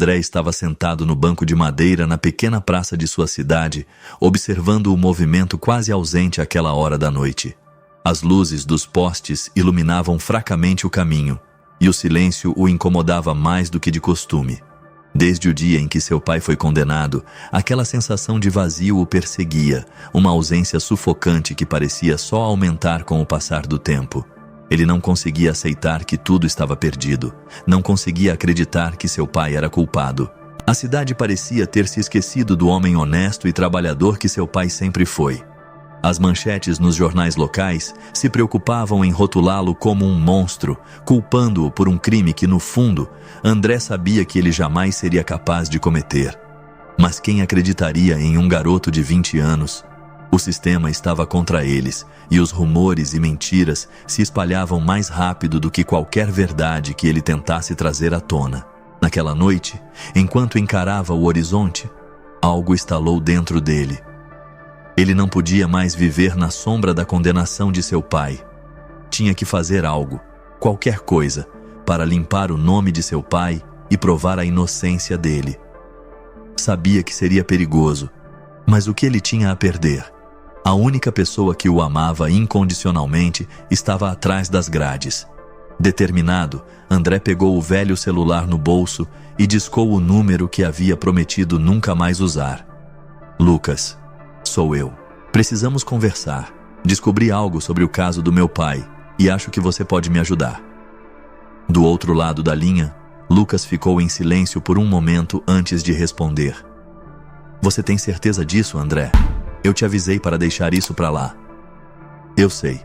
André estava sentado no banco de madeira na pequena praça de sua cidade, observando o movimento quase ausente àquela hora da noite. As luzes dos postes iluminavam fracamente o caminho, e o silêncio o incomodava mais do que de costume. Desde o dia em que seu pai foi condenado, aquela sensação de vazio o perseguia, uma ausência sufocante que parecia só aumentar com o passar do tempo. Ele não conseguia aceitar que tudo estava perdido, não conseguia acreditar que seu pai era culpado. A cidade parecia ter se esquecido do homem honesto e trabalhador que seu pai sempre foi. As manchetes nos jornais locais se preocupavam em rotulá-lo como um monstro, culpando-o por um crime que, no fundo, André sabia que ele jamais seria capaz de cometer. Mas quem acreditaria em um garoto de 20 anos? O sistema estava contra eles, e os rumores e mentiras se espalhavam mais rápido do que qualquer verdade que ele tentasse trazer à tona. Naquela noite, enquanto encarava o horizonte, algo estalou dentro dele. Ele não podia mais viver na sombra da condenação de seu pai. Tinha que fazer algo, qualquer coisa, para limpar o nome de seu pai e provar a inocência dele. Sabia que seria perigoso, mas o que ele tinha a perder? A única pessoa que o amava incondicionalmente estava atrás das grades. Determinado, André pegou o velho celular no bolso e discou o número que havia prometido nunca mais usar. Lucas. Sou eu. Precisamos conversar. Descobri algo sobre o caso do meu pai e acho que você pode me ajudar. Do outro lado da linha, Lucas ficou em silêncio por um momento antes de responder. Você tem certeza disso, André? Eu te avisei para deixar isso para lá. Eu sei.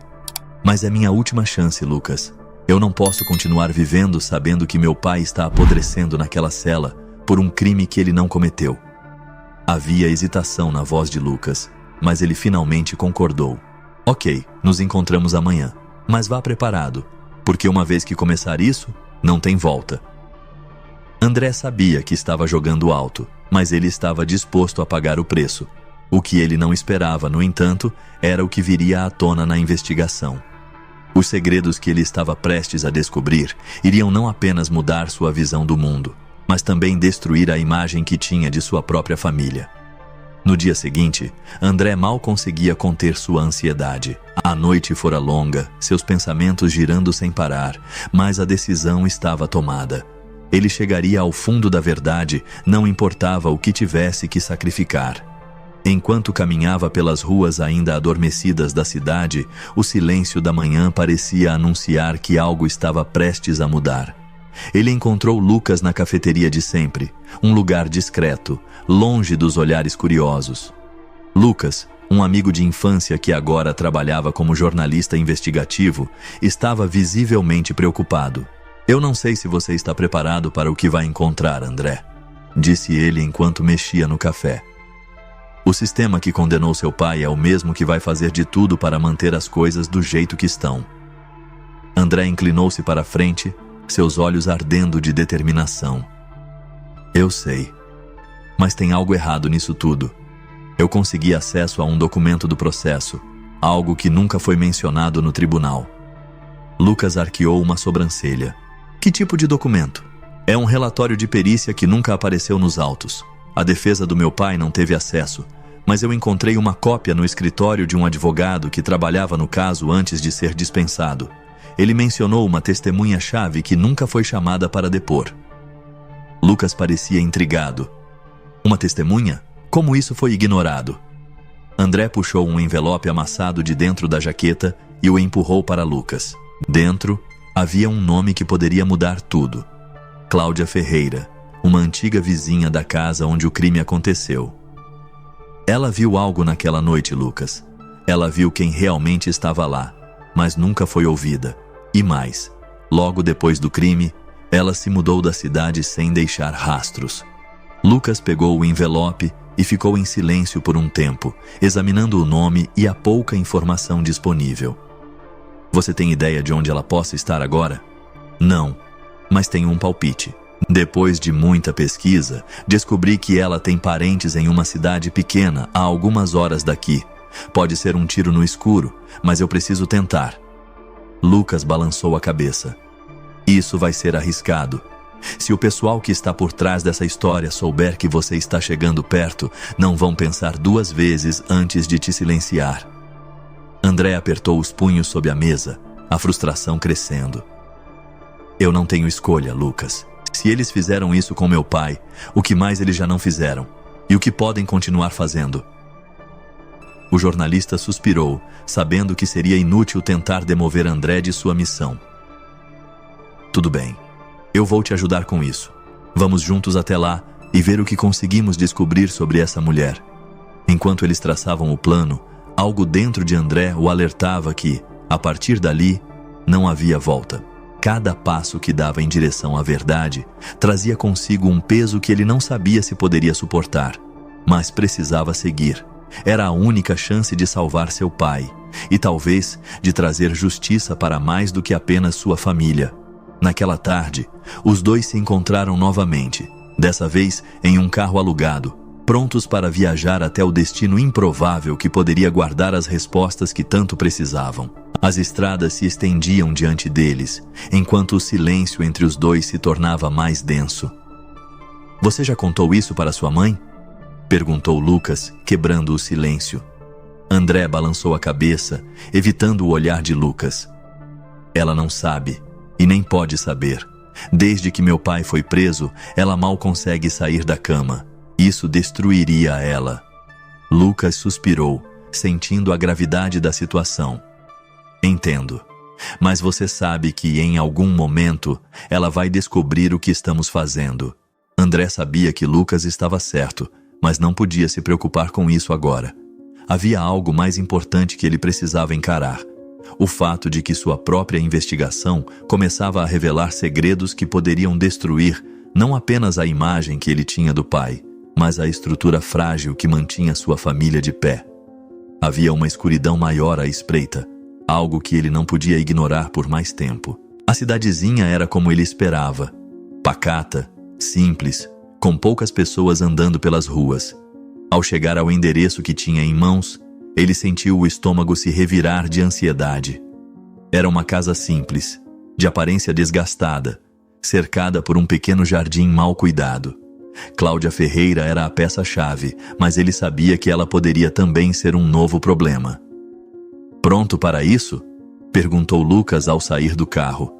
Mas é minha última chance, Lucas. Eu não posso continuar vivendo sabendo que meu pai está apodrecendo naquela cela por um crime que ele não cometeu. Havia hesitação na voz de Lucas, mas ele finalmente concordou. Ok, nos encontramos amanhã, mas vá preparado, porque uma vez que começar isso, não tem volta. André sabia que estava jogando alto, mas ele estava disposto a pagar o preço. O que ele não esperava, no entanto, era o que viria à tona na investigação. Os segredos que ele estava prestes a descobrir iriam não apenas mudar sua visão do mundo, mas também destruir a imagem que tinha de sua própria família. No dia seguinte, André mal conseguia conter sua ansiedade. A noite fora longa, seus pensamentos girando sem parar, mas a decisão estava tomada. Ele chegaria ao fundo da verdade, não importava o que tivesse que sacrificar. Enquanto caminhava pelas ruas ainda adormecidas da cidade, o silêncio da manhã parecia anunciar que algo estava prestes a mudar. Ele encontrou Lucas na cafeteria de sempre, um lugar discreto, longe dos olhares curiosos. Lucas, um amigo de infância que agora trabalhava como jornalista investigativo, estava visivelmente preocupado. Eu não sei se você está preparado para o que vai encontrar, André, disse ele enquanto mexia no café. O sistema que condenou seu pai é o mesmo que vai fazer de tudo para manter as coisas do jeito que estão. André inclinou-se para a frente, seus olhos ardendo de determinação. Eu sei. Mas tem algo errado nisso tudo. Eu consegui acesso a um documento do processo, algo que nunca foi mencionado no tribunal. Lucas arqueou uma sobrancelha. Que tipo de documento? É um relatório de perícia que nunca apareceu nos autos. A defesa do meu pai não teve acesso, mas eu encontrei uma cópia no escritório de um advogado que trabalhava no caso antes de ser dispensado. Ele mencionou uma testemunha-chave que nunca foi chamada para depor. Lucas parecia intrigado. Uma testemunha? Como isso foi ignorado? André puxou um envelope amassado de dentro da jaqueta e o empurrou para Lucas. Dentro, havia um nome que poderia mudar tudo. Cláudia Ferreira, uma antiga vizinha da casa onde o crime aconteceu. Ela viu algo naquela noite, Lucas. Ela viu quem realmente estava lá, mas nunca foi ouvida. E mais, logo depois do crime, ela se mudou da cidade sem deixar rastros. Lucas pegou o envelope e ficou em silêncio por um tempo, examinando o nome e a pouca informação disponível. Você tem ideia de onde ela possa estar agora? Não, mas tenho um palpite. Depois de muita pesquisa, descobri que ela tem parentes em uma cidade pequena a algumas horas daqui. Pode ser um tiro no escuro, mas eu preciso tentar. Lucas balançou a cabeça. Isso vai ser arriscado. Se o pessoal que está por trás dessa história souber que você está chegando perto, não vão pensar 2 vezes antes de te silenciar. André apertou os punhos sob a mesa, a frustração crescendo. Eu não tenho escolha, Lucas. Se eles fizeram isso com meu pai, o que mais eles já não fizeram? E o que podem continuar fazendo? O jornalista suspirou, sabendo que seria inútil tentar demover André de sua missão. Tudo bem. Eu vou te ajudar com isso. Vamos juntos até lá e ver o que conseguimos descobrir sobre essa mulher. Enquanto eles traçavam o plano, algo dentro de André o alertava que, a partir dali, não havia volta. Cada passo que dava em direção à verdade trazia consigo um peso que ele não sabia se poderia suportar, mas precisava seguir. Era a única chance de salvar seu pai e talvez de trazer justiça para mais do que apenas sua família. Naquela tarde, os dois se encontraram novamente, dessa vez em um carro alugado, prontos para viajar até o destino improvável que poderia guardar as respostas que tanto precisavam. As estradas se estendiam diante deles, enquanto o silêncio entre os dois se tornava mais denso. Você já contou isso para sua mãe? Perguntou Lucas, quebrando o silêncio. André balançou a cabeça, evitando o olhar de Lucas. Ela não sabe, e nem pode saber. Desde que meu pai foi preso, ela mal consegue sair da cama. Isso destruiria ela. Lucas suspirou, sentindo a gravidade da situação. Entendo. Mas você sabe que em algum momento ela vai descobrir o que estamos fazendo. André sabia que Lucas estava certo, mas não podia se preocupar com isso agora. Havia algo mais importante que ele precisava encarar. O fato de que sua própria investigação começava a revelar segredos que poderiam destruir não apenas a imagem que ele tinha do pai, mas a estrutura frágil que mantinha sua família de pé. Havia uma escuridão maior à espreita, algo que ele não podia ignorar por mais tempo. A cidadezinha era como ele esperava, pacata, simples, com poucas pessoas andando pelas ruas. Ao chegar ao endereço que tinha em mãos, ele sentiu o estômago se revirar de ansiedade. Era uma casa simples, de aparência desgastada, cercada por um pequeno jardim mal cuidado. Cláudia Ferreira era a peça-chave, mas ele sabia que ela poderia também ser um novo problema. Pronto para isso? Perguntou Lucas ao sair do carro.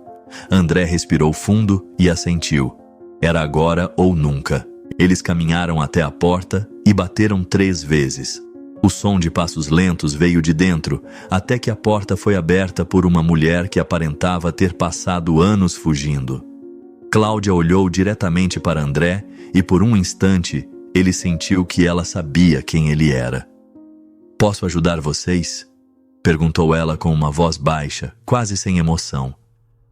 André respirou fundo e assentiu. Era agora ou nunca. Eles caminharam até a porta e bateram 3 vezes. O som de passos lentos veio de dentro, até que a porta foi aberta por uma mulher que aparentava ter passado anos fugindo. Cláudia olhou diretamente para André e por um instante ele sentiu que ela sabia quem ele era. Posso ajudar vocês? Perguntou ela com uma voz baixa, quase sem emoção.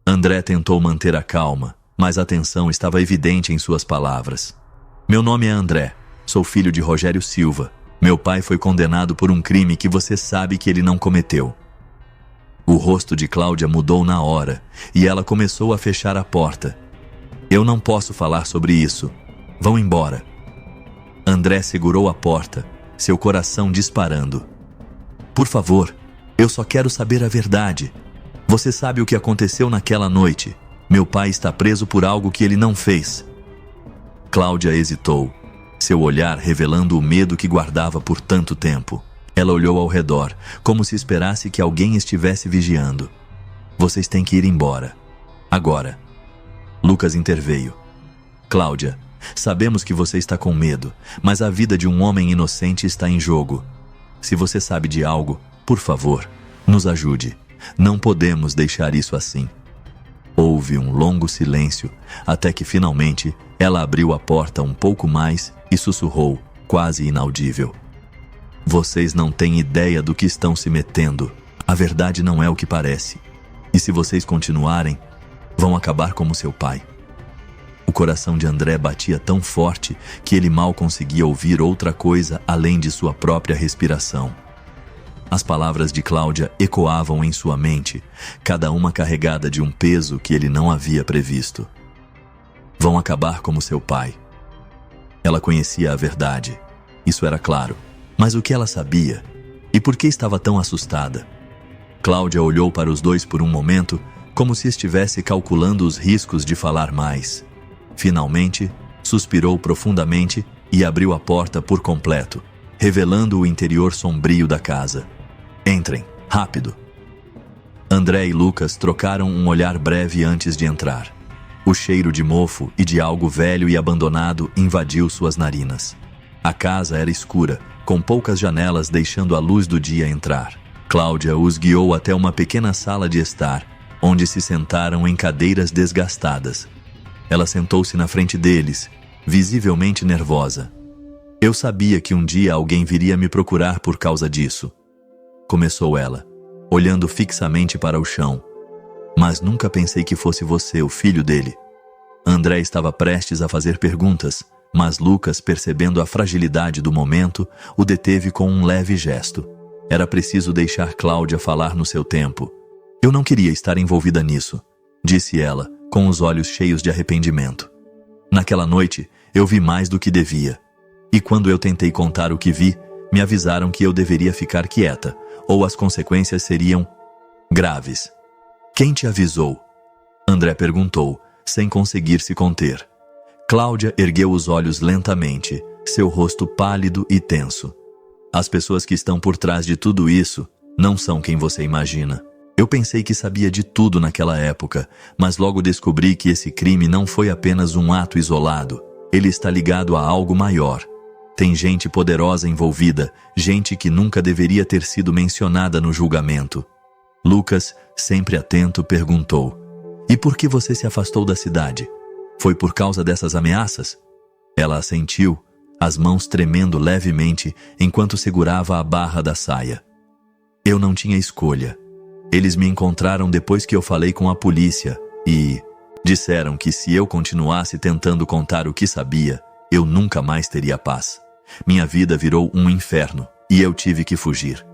André tentou manter a calma, mas a tensão estava evidente em suas palavras. Meu nome é André, sou filho de Rogério Silva. Meu pai foi condenado por um crime que você sabe que ele não cometeu. O rosto de Cláudia mudou na hora e ela começou a fechar a porta. Eu não posso falar sobre isso. Vão embora. André segurou a porta, seu coração disparando. Por favor, eu só quero saber a verdade. Você sabe o que aconteceu naquela noite. Meu pai está preso por algo que ele não fez. Cláudia hesitou, seu olhar revelando o medo que guardava por tanto tempo. Ela olhou ao redor, como se esperasse que alguém estivesse vigiando. Vocês têm que ir embora. Agora. Lucas interveio. Cláudia, sabemos que você está com medo, mas a vida de um homem inocente está em jogo. Se você sabe de algo, por favor, nos ajude. Não podemos deixar isso assim. Houve um longo silêncio, até que finalmente ela abriu a porta um pouco mais e sussurrou, quase inaudível. Vocês não têm ideia do que estão se metendo. A verdade não é o que parece. E se vocês continuarem, vão acabar como seu pai. O coração de André batia tão forte que ele mal conseguia ouvir outra coisa além de sua própria respiração. As palavras de Cláudia ecoavam em sua mente, cada uma carregada de um peso que ele não havia previsto. Vão acabar como seu pai. Ela conhecia a verdade, isso era claro. Mas o que ela sabia? E por que estava tão assustada? Cláudia olhou para os dois por um momento, como se estivesse calculando os riscos de falar mais. Finalmente, suspirou profundamente e abriu a porta por completo, revelando o interior sombrio da casa. Entrem, rápido. André e Lucas trocaram um olhar breve antes de entrar. O cheiro de mofo e de algo velho e abandonado invadiu suas narinas. A casa era escura, com poucas janelas deixando a luz do dia entrar. Cláudia os guiou até uma pequena sala de estar, onde se sentaram em cadeiras desgastadas. Ela sentou-se na frente deles, visivelmente nervosa. Eu sabia que um dia alguém viria me procurar por causa disso. Começou ela, olhando fixamente para o chão. Mas nunca pensei que fosse você, o filho dele. André estava prestes a fazer perguntas, mas Lucas, percebendo a fragilidade do momento, o deteve com um leve gesto. Era preciso deixar Cláudia falar no seu tempo. Eu não queria estar envolvida nisso, disse ela, com os olhos cheios de arrependimento. Naquela noite, eu vi mais do que devia. E quando eu tentei contar o que vi, me avisaram que eu deveria ficar quieta, ou as consequências seriam graves. Quem te avisou? André perguntou, sem conseguir se conter. Cláudia ergueu os olhos lentamente, seu rosto pálido e tenso. As pessoas que estão por trás de tudo isso não são quem você imagina. Eu pensei que sabia de tudo naquela época, mas logo descobri que esse crime não foi apenas um ato isolado. Ele está ligado a algo maior. Tem gente poderosa envolvida, gente que nunca deveria ter sido mencionada no julgamento. Lucas, sempre atento, perguntou: E por que você se afastou da cidade? Foi por causa dessas ameaças? Ela assentiu, as mãos tremendo levemente enquanto segurava a barra da saia. Eu não tinha escolha. Eles me encontraram depois que eu falei com a polícia e disseram que se eu continuasse tentando contar o que sabia, eu nunca mais teria paz. Minha vida virou um inferno e eu tive que fugir.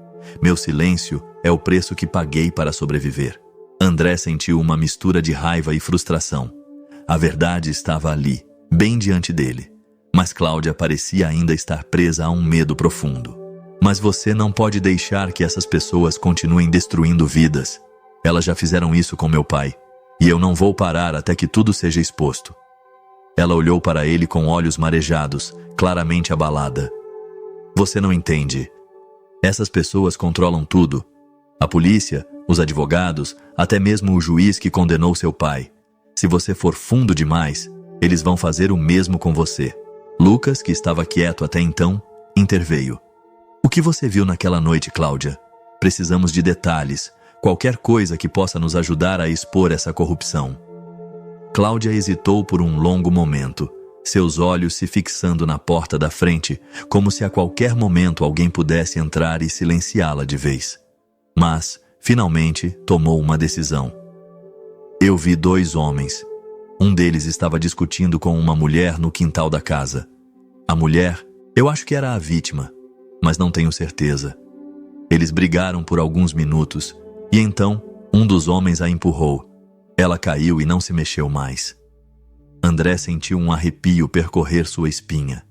Meu silêncio é o preço que paguei para sobreviver. André sentiu uma mistura de raiva e frustração. A verdade estava ali, bem diante dele. Mas Cláudia parecia ainda estar presa a um medo profundo. Mas você não pode deixar que essas pessoas continuem destruindo vidas. Elas já fizeram isso com meu pai. E eu não vou parar até que tudo seja exposto. Ela olhou para ele com olhos marejados, claramente abalada. Você não entende. Essas pessoas controlam tudo. A polícia, os advogados, até mesmo o juiz que condenou seu pai. Se você for fundo demais, eles vão fazer o mesmo com você. Lucas, que estava quieto até então, interveio. O que você viu naquela noite, Cláudia? Precisamos de detalhes, qualquer coisa que possa nos ajudar a expor essa corrupção. Cláudia hesitou por um longo momento, seus olhos se fixando na porta da frente, como se a qualquer momento alguém pudesse entrar e silenciá-la de vez. Mas, finalmente, tomou uma decisão. Eu vi 2 homens. Um deles estava discutindo com uma mulher no quintal da casa. A mulher, eu acho que era a vítima, mas não tenho certeza. Eles brigaram por alguns minutos, e então, um dos homens a empurrou. Ela caiu e não se mexeu mais. André sentiu um arrepio percorrer sua espinha.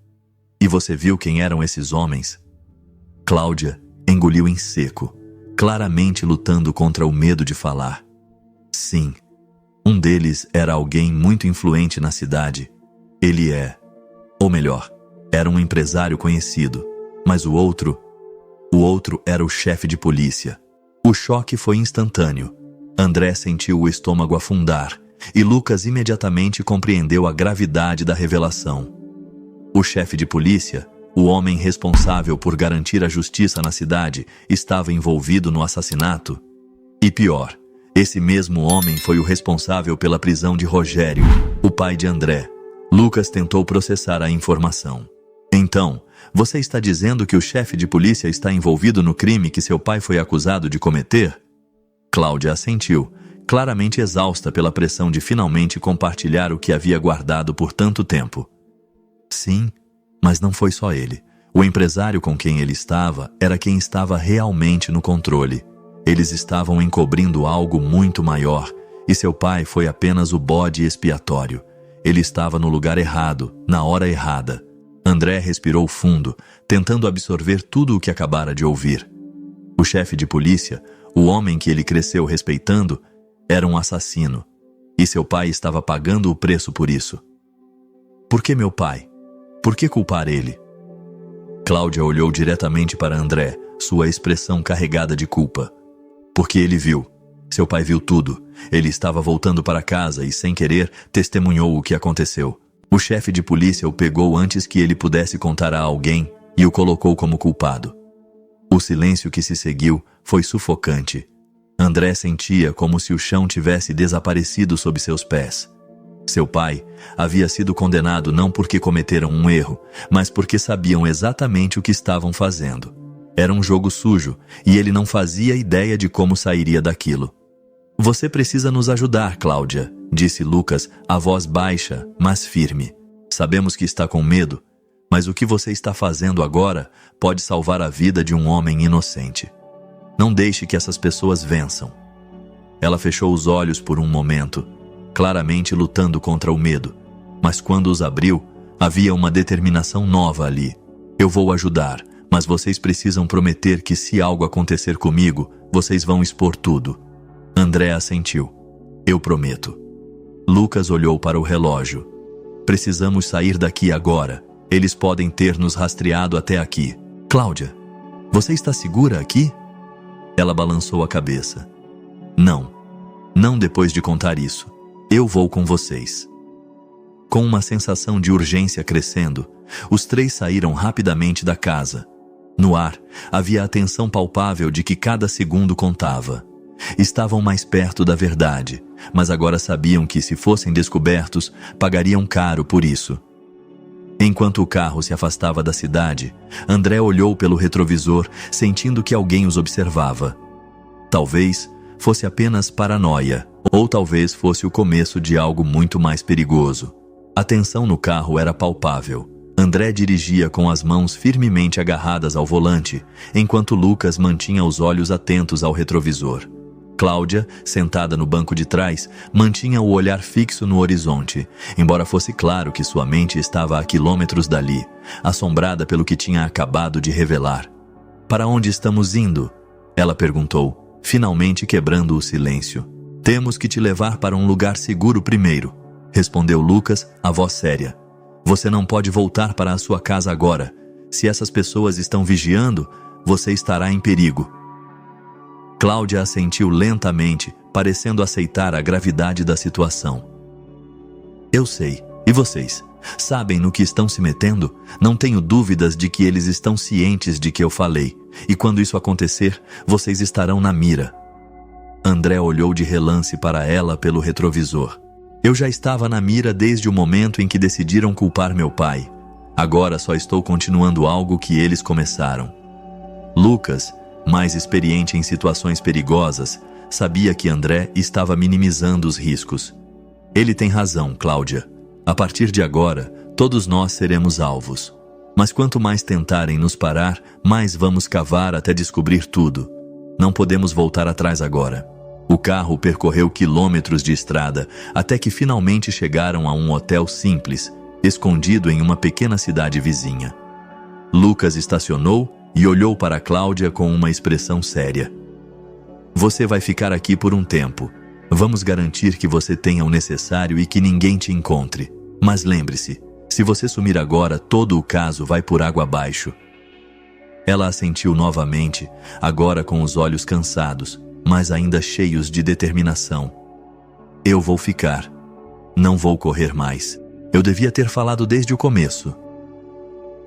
E você viu quem eram esses homens? Cláudia engoliu em seco, claramente lutando contra o medo de falar. Sim, um deles era alguém muito influente na cidade. Ele ou melhor, era um empresário conhecido. Mas o outro era o chefe de polícia. O choque foi instantâneo. André sentiu o estômago afundar e Lucas imediatamente compreendeu a gravidade da revelação. O chefe de polícia, o homem responsável por garantir a justiça na cidade, estava envolvido no assassinato. E pior, esse mesmo homem foi o responsável pela prisão de Rogério, o pai de André. Lucas tentou processar a informação. Então, você está dizendo que o chefe de polícia está envolvido no crime que seu pai foi acusado de cometer? Cláudia assentiu, claramente exausta pela pressão de finalmente compartilhar o que havia guardado por tanto tempo. Sim, mas não foi só ele. O empresário com quem ele estava era quem estava realmente no controle. Eles estavam encobrindo algo muito maior, e seu pai foi apenas o bode expiatório. Ele estava no lugar errado, na hora errada. André respirou fundo, tentando absorver tudo o que acabara de ouvir. O chefe de polícia, o homem que ele cresceu respeitando, era um assassino, e seu pai estava pagando o preço por isso. Por que meu pai? Por que culpar ele? Cláudia olhou diretamente para André, sua expressão carregada de culpa. Porque ele viu. Seu pai viu tudo. Ele estava voltando para casa e, sem querer, testemunhou o que aconteceu. O chefe de polícia o pegou antes que ele pudesse contar a alguém e o colocou como culpado. O silêncio que se seguiu foi sufocante. André sentia como se o chão tivesse desaparecido sob seus pés. Seu pai havia sido condenado não porque cometeram um erro, mas porque sabiam exatamente o que estavam fazendo. Era um jogo sujo e ele não fazia ideia de como sairia daquilo. Você precisa nos ajudar, Cláudia, disse Lucas, a voz baixa, mas firme. Sabemos que está com medo, mas o que você está fazendo agora pode salvar a vida de um homem inocente. Não deixe que essas pessoas vençam. Ela fechou os olhos por um momento, claramente lutando contra o medo, mas quando os abriu, havia uma determinação nova ali. Eu vou ajudar, mas vocês precisam prometer que se algo acontecer comigo, vocês vão expor tudo. André assentiu. Eu prometo. Lucas olhou para o relógio. Precisamos sair daqui agora. Eles podem ter nos rastreado até aqui. Cláudia, você está segura aqui? Ela balançou a cabeça. Não. Não depois de contar isso. Eu vou com vocês. Com uma sensação de urgência crescendo, os três saíram rapidamente da casa. No ar, havia a tensão palpável de que cada segundo contava. Estavam mais perto da verdade, mas agora sabiam que, se fossem descobertos, pagariam caro por isso. Enquanto o carro se afastava da cidade, André olhou pelo retrovisor, sentindo que alguém os observava. Talvez fosse apenas paranoia, ou talvez fosse o começo de algo muito mais perigoso. A tensão no carro era palpável. André dirigia com as mãos firmemente agarradas ao volante, enquanto Lucas mantinha os olhos atentos ao retrovisor. Cláudia, sentada no banco de trás, mantinha o olhar fixo no horizonte, embora fosse claro que sua mente estava a quilômetros dali, assombrada pelo que tinha acabado de revelar. Para onde estamos indo? Ela perguntou, finalmente quebrando o silêncio. Temos que te levar para um lugar seguro primeiro, respondeu Lucas, a voz séria. Você não pode voltar para a sua casa agora. Se essas pessoas estão vigiando, você estará em perigo. Cláudia assentiu lentamente, parecendo aceitar a gravidade da situação. Eu sei. E vocês? Sabem no que estão se metendo? Não tenho dúvidas de que eles estão cientes de que eu falei. E quando isso acontecer, vocês estarão na mira. André olhou de relance para ela pelo retrovisor. Eu já estava na mira desde o momento em que decidiram culpar meu pai. Agora só estou continuando algo que eles começaram. Lucas, mais experiente em situações perigosas, sabia que André estava minimizando os riscos. Ele tem razão, Cláudia. A partir de agora, todos nós seremos alvos. Mas quanto mais tentarem nos parar, mais vamos cavar até descobrir tudo. Não podemos voltar atrás agora. O carro percorreu quilômetros de estrada até que finalmente chegaram a um hotel simples, escondido em uma pequena cidade vizinha. Lucas estacionou e olhou para Cláudia com uma expressão séria. Você vai ficar aqui por um tempo. Vamos garantir que você tenha o necessário e que ninguém te encontre. Mas lembre-se, se você sumir agora, todo o caso vai por água abaixo. Ela assentiu novamente, agora com os olhos cansados, mas ainda cheios de determinação. Eu vou ficar. Não vou correr mais. Eu devia ter falado desde o começo.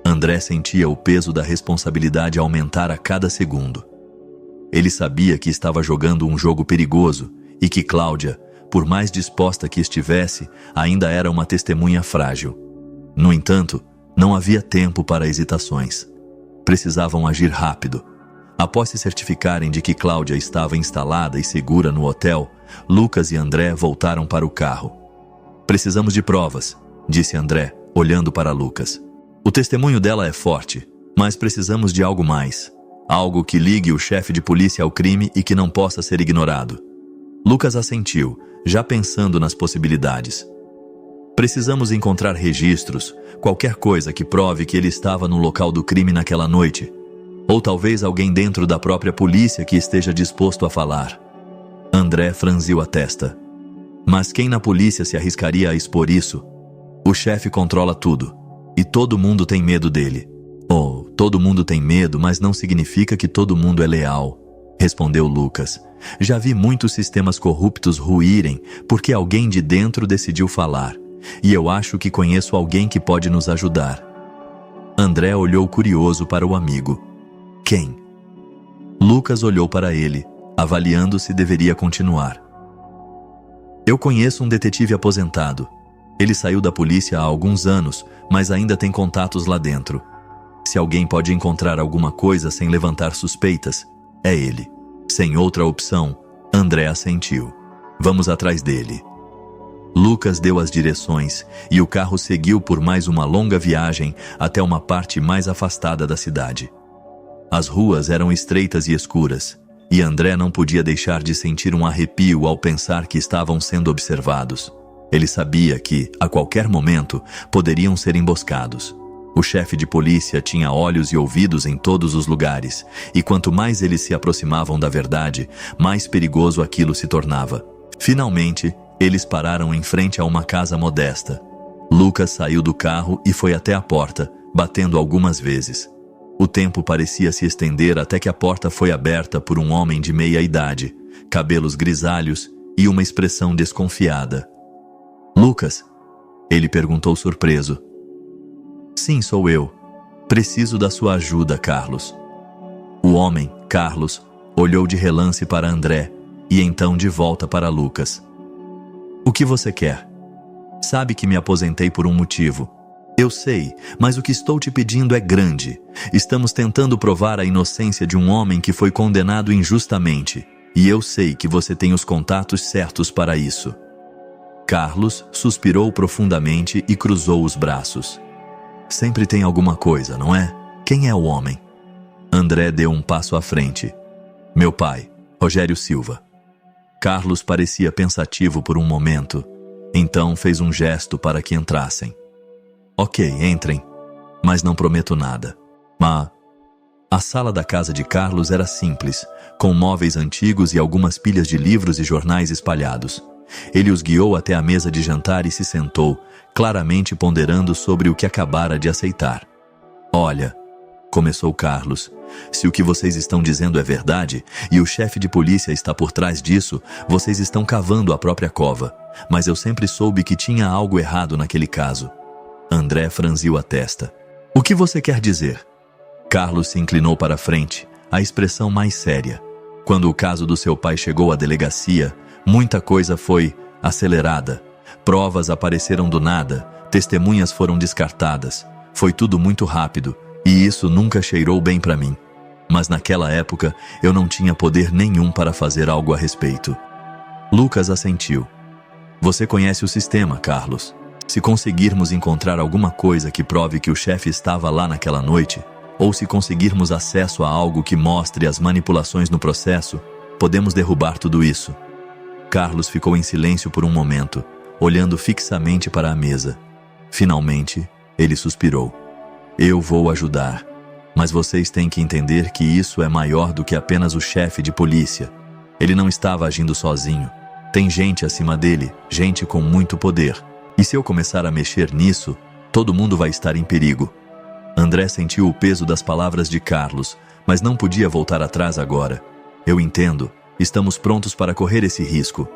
André sentia o peso da responsabilidade aumentar a cada segundo. Ele sabia que estava jogando um jogo perigoso e que Cláudia, por mais disposta que estivesse, ainda era uma testemunha frágil. No entanto, não havia tempo para hesitações. Precisavam agir rápido. Após se certificarem de que Cláudia estava instalada e segura no hotel, Lucas e André voltaram para o carro. Precisamos de provas, disse André, olhando para Lucas. O testemunho dela é forte, mas precisamos de algo mais. Algo que ligue o chefe de polícia ao crime e que não possa ser ignorado. Lucas assentiu, já pensando nas possibilidades. Precisamos encontrar registros, qualquer coisa que prove que ele estava no local do crime naquela noite. Ou talvez alguém dentro da própria polícia que esteja disposto a falar. André franziu a testa. Mas quem na polícia se arriscaria a expor isso? O chefe controla tudo. E todo mundo tem medo dele. Oh, todo mundo tem medo, mas não significa que todo mundo é leal, respondeu Lucas. Já vi muitos sistemas corruptos ruírem porque alguém de dentro decidiu falar. E eu acho que conheço alguém que pode nos ajudar. André olhou curioso para o amigo. Quem? Lucas olhou para ele, avaliando se deveria continuar. Eu conheço um detetive aposentado. Ele saiu da polícia há alguns anos, mas ainda tem contatos lá dentro. Se alguém pode encontrar alguma coisa sem levantar suspeitas, é ele. Sem outra opção, André assentiu. Vamos atrás dele. Lucas deu as direções e o carro seguiu por mais uma longa viagem até uma parte mais afastada da cidade. As ruas eram estreitas e escuras, e André não podia deixar de sentir um arrepio ao pensar que estavam sendo observados. Ele sabia que, a qualquer momento, poderiam ser emboscados. O chefe de polícia tinha olhos e ouvidos em todos os lugares, e quanto mais eles se aproximavam da verdade, mais perigoso aquilo se tornava. Finalmente, eles pararam em frente a uma casa modesta. Lucas saiu do carro e foi até a porta, batendo algumas vezes. O tempo parecia se estender até que a porta foi aberta por um homem de meia idade, cabelos grisalhos e uma expressão desconfiada. Lucas? Ele perguntou surpreso. Sim, sou eu. Preciso da sua ajuda, Carlos. O homem, Carlos, olhou de relance para André e então de volta para Lucas. O que você quer? Sabe que me aposentei por um motivo. Eu sei, mas o que estou te pedindo é grande. Estamos tentando provar a inocência de um homem que foi condenado injustamente. E eu sei que você tem os contatos certos para isso. Carlos suspirou profundamente e cruzou os braços. Sempre tem alguma coisa, não é? Quem é o homem? André deu um passo à frente. Meu pai, Rogério Silva. Carlos parecia pensativo por um momento. Então fez um gesto para que entrassem. Ok, entrem, mas não prometo nada. Mas a sala da casa de Carlos era simples, com móveis antigos e algumas pilhas de livros e jornais espalhados. Ele os guiou até a mesa de jantar e se sentou, claramente ponderando sobre o que acabara de aceitar. Olha, começou Carlos, se o que vocês estão dizendo é verdade e o chefe de polícia está por trás disso, vocês estão cavando a própria cova. Mas eu sempre soube que tinha algo errado naquele caso. André franziu a testa. O que você quer dizer? Carlos se inclinou para a frente, a expressão mais séria. Quando o caso do seu pai chegou à delegacia, muita coisa foi acelerada. Provas apareceram do nada, testemunhas foram descartadas. Foi tudo muito rápido, e isso nunca cheirou bem para mim. Mas naquela época, eu não tinha poder nenhum para fazer algo a respeito. Lucas assentiu. Você conhece o sistema, Carlos. Se conseguirmos encontrar alguma coisa que prove que o chefe estava lá naquela noite, ou se conseguirmos acesso a algo que mostre as manipulações no processo, podemos derrubar tudo isso. Carlos ficou em silêncio por um momento, olhando fixamente para a mesa. Finalmente, ele suspirou. Eu vou ajudar, mas vocês têm que entender que isso é maior do que apenas o chefe de polícia. Ele não estava agindo sozinho. Tem gente acima dele, gente com muito poder. E se eu começar a mexer nisso, todo mundo vai estar em perigo. André sentiu o peso das palavras de Carlos, mas não podia voltar atrás agora. Eu entendo, estamos prontos para correr esse risco.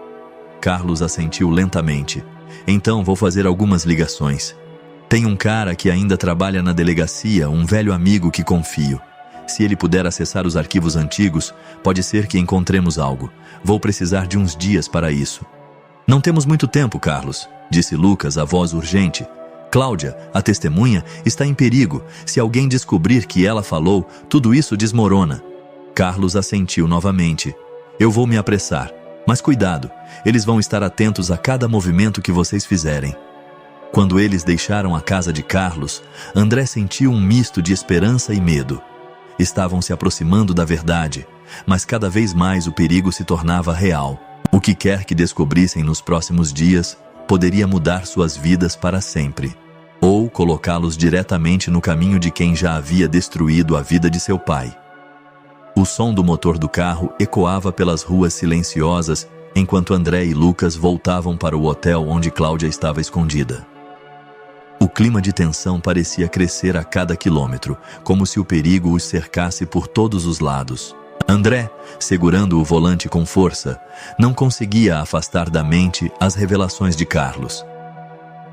Carlos assentiu lentamente. Então vou fazer algumas ligações. Tem um cara que ainda trabalha na delegacia, um velho amigo que confio. Se ele puder acessar os arquivos antigos, pode ser que encontremos algo. Vou precisar de uns dias para isso. Não temos muito tempo, Carlos, disse Lucas, a voz urgente. Cláudia, a testemunha, está em perigo. Se alguém descobrir que ela falou, tudo isso desmorona. Carlos assentiu novamente. Eu vou me apressar. Mas cuidado, eles vão estar atentos a cada movimento que vocês fizerem. Quando eles deixaram a casa de Carlos, André sentiu um misto de esperança e medo. Estavam se aproximando da verdade, mas cada vez mais o perigo se tornava real. O que quer que descobrissem nos próximos dias poderia mudar suas vidas para sempre, ou colocá-los diretamente no caminho de quem já havia destruído a vida de seu pai. O som do motor do carro ecoava pelas ruas silenciosas enquanto André e Lucas voltavam para o hotel onde Cláudia estava escondida. O clima de tensão parecia crescer a cada quilômetro, como se o perigo os cercasse por todos os lados. André, segurando o volante com força, não conseguia afastar da mente as revelações de Carlos.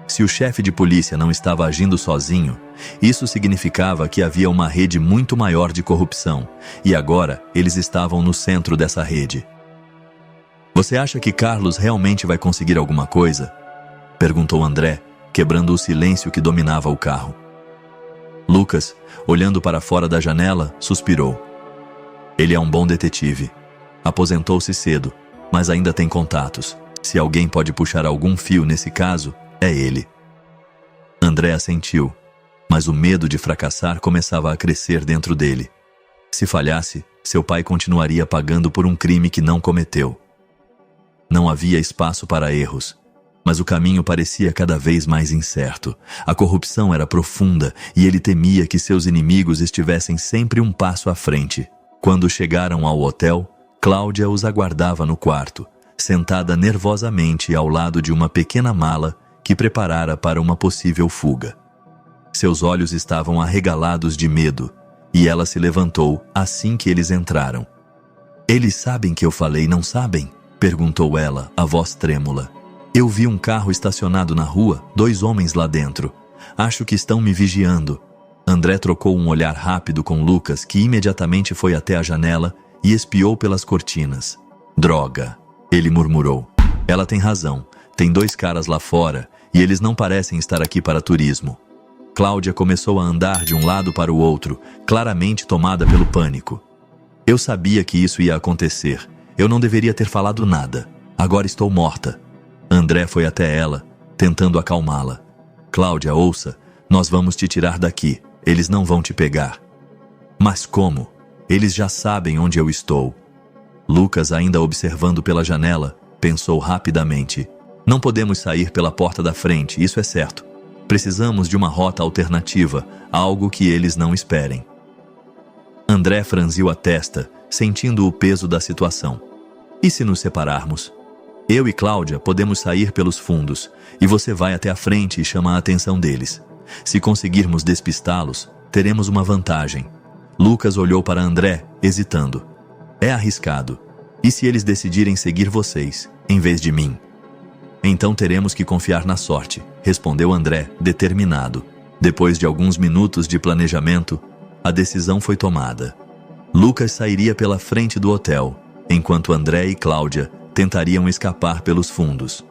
Se o chefe de polícia não estava agindo sozinho, isso significava que havia uma rede muito maior de corrupção, e agora eles estavam no centro dessa rede. "Você acha que Carlos realmente vai conseguir alguma coisa?" perguntou André, quebrando o silêncio que dominava o carro. Lucas, olhando para fora da janela, suspirou. "Ele é um bom detetive. Aposentou-se cedo, mas ainda tem contatos. Se alguém pode puxar algum fio nesse caso, é ele." André assentiu, mas o medo de fracassar começava a crescer dentro dele. Se falhasse, seu pai continuaria pagando por um crime que não cometeu. Não havia espaço para erros, mas o caminho parecia cada vez mais incerto. A corrupção era profunda e ele temia que seus inimigos estivessem sempre um passo à frente. Quando chegaram ao hotel, Cláudia os aguardava no quarto, sentada nervosamente ao lado de uma pequena mala que preparara para uma possível fuga. Seus olhos estavam arregalados de medo, e ela se levantou assim que eles entraram. "Eles sabem que eu falei, não sabem?" perguntou ela, a voz trêmula. "Eu vi um carro estacionado na rua, 2 homens lá dentro. Acho que estão me vigiando." André trocou um olhar rápido com Lucas, que imediatamente foi até a janela e espiou pelas cortinas. "Droga", ele murmurou. "Ela tem razão. Tem 2 caras lá fora e eles não parecem estar aqui para turismo." Cláudia começou a andar de um lado para o outro, claramente tomada pelo pânico. "Eu sabia que isso ia acontecer. Eu não deveria ter falado nada. Agora estou morta." André foi até ela, tentando acalmá-la. "Cláudia, ouça, nós vamos te tirar daqui. Eles não vão te pegar." "Mas como? Eles já sabem onde eu estou." Lucas, ainda observando pela janela, pensou rapidamente. "Não podemos sair pela porta da frente, isso é certo. Precisamos de uma rota alternativa, algo que eles não esperem." André franziu a testa, sentindo o peso da situação. "E se nos separarmos? Eu e Cláudia podemos sair pelos fundos, e você vai até a frente e chama a atenção deles. Se conseguirmos despistá-los, teremos uma vantagem." Lucas olhou para André, hesitando. "É arriscado. E se eles decidirem seguir vocês, em vez de mim?" "Então teremos que confiar na sorte", respondeu André, determinado. Depois de alguns minutos de planejamento, a decisão foi tomada. Lucas sairia pela frente do hotel, enquanto André e Cláudia tentariam escapar pelos fundos.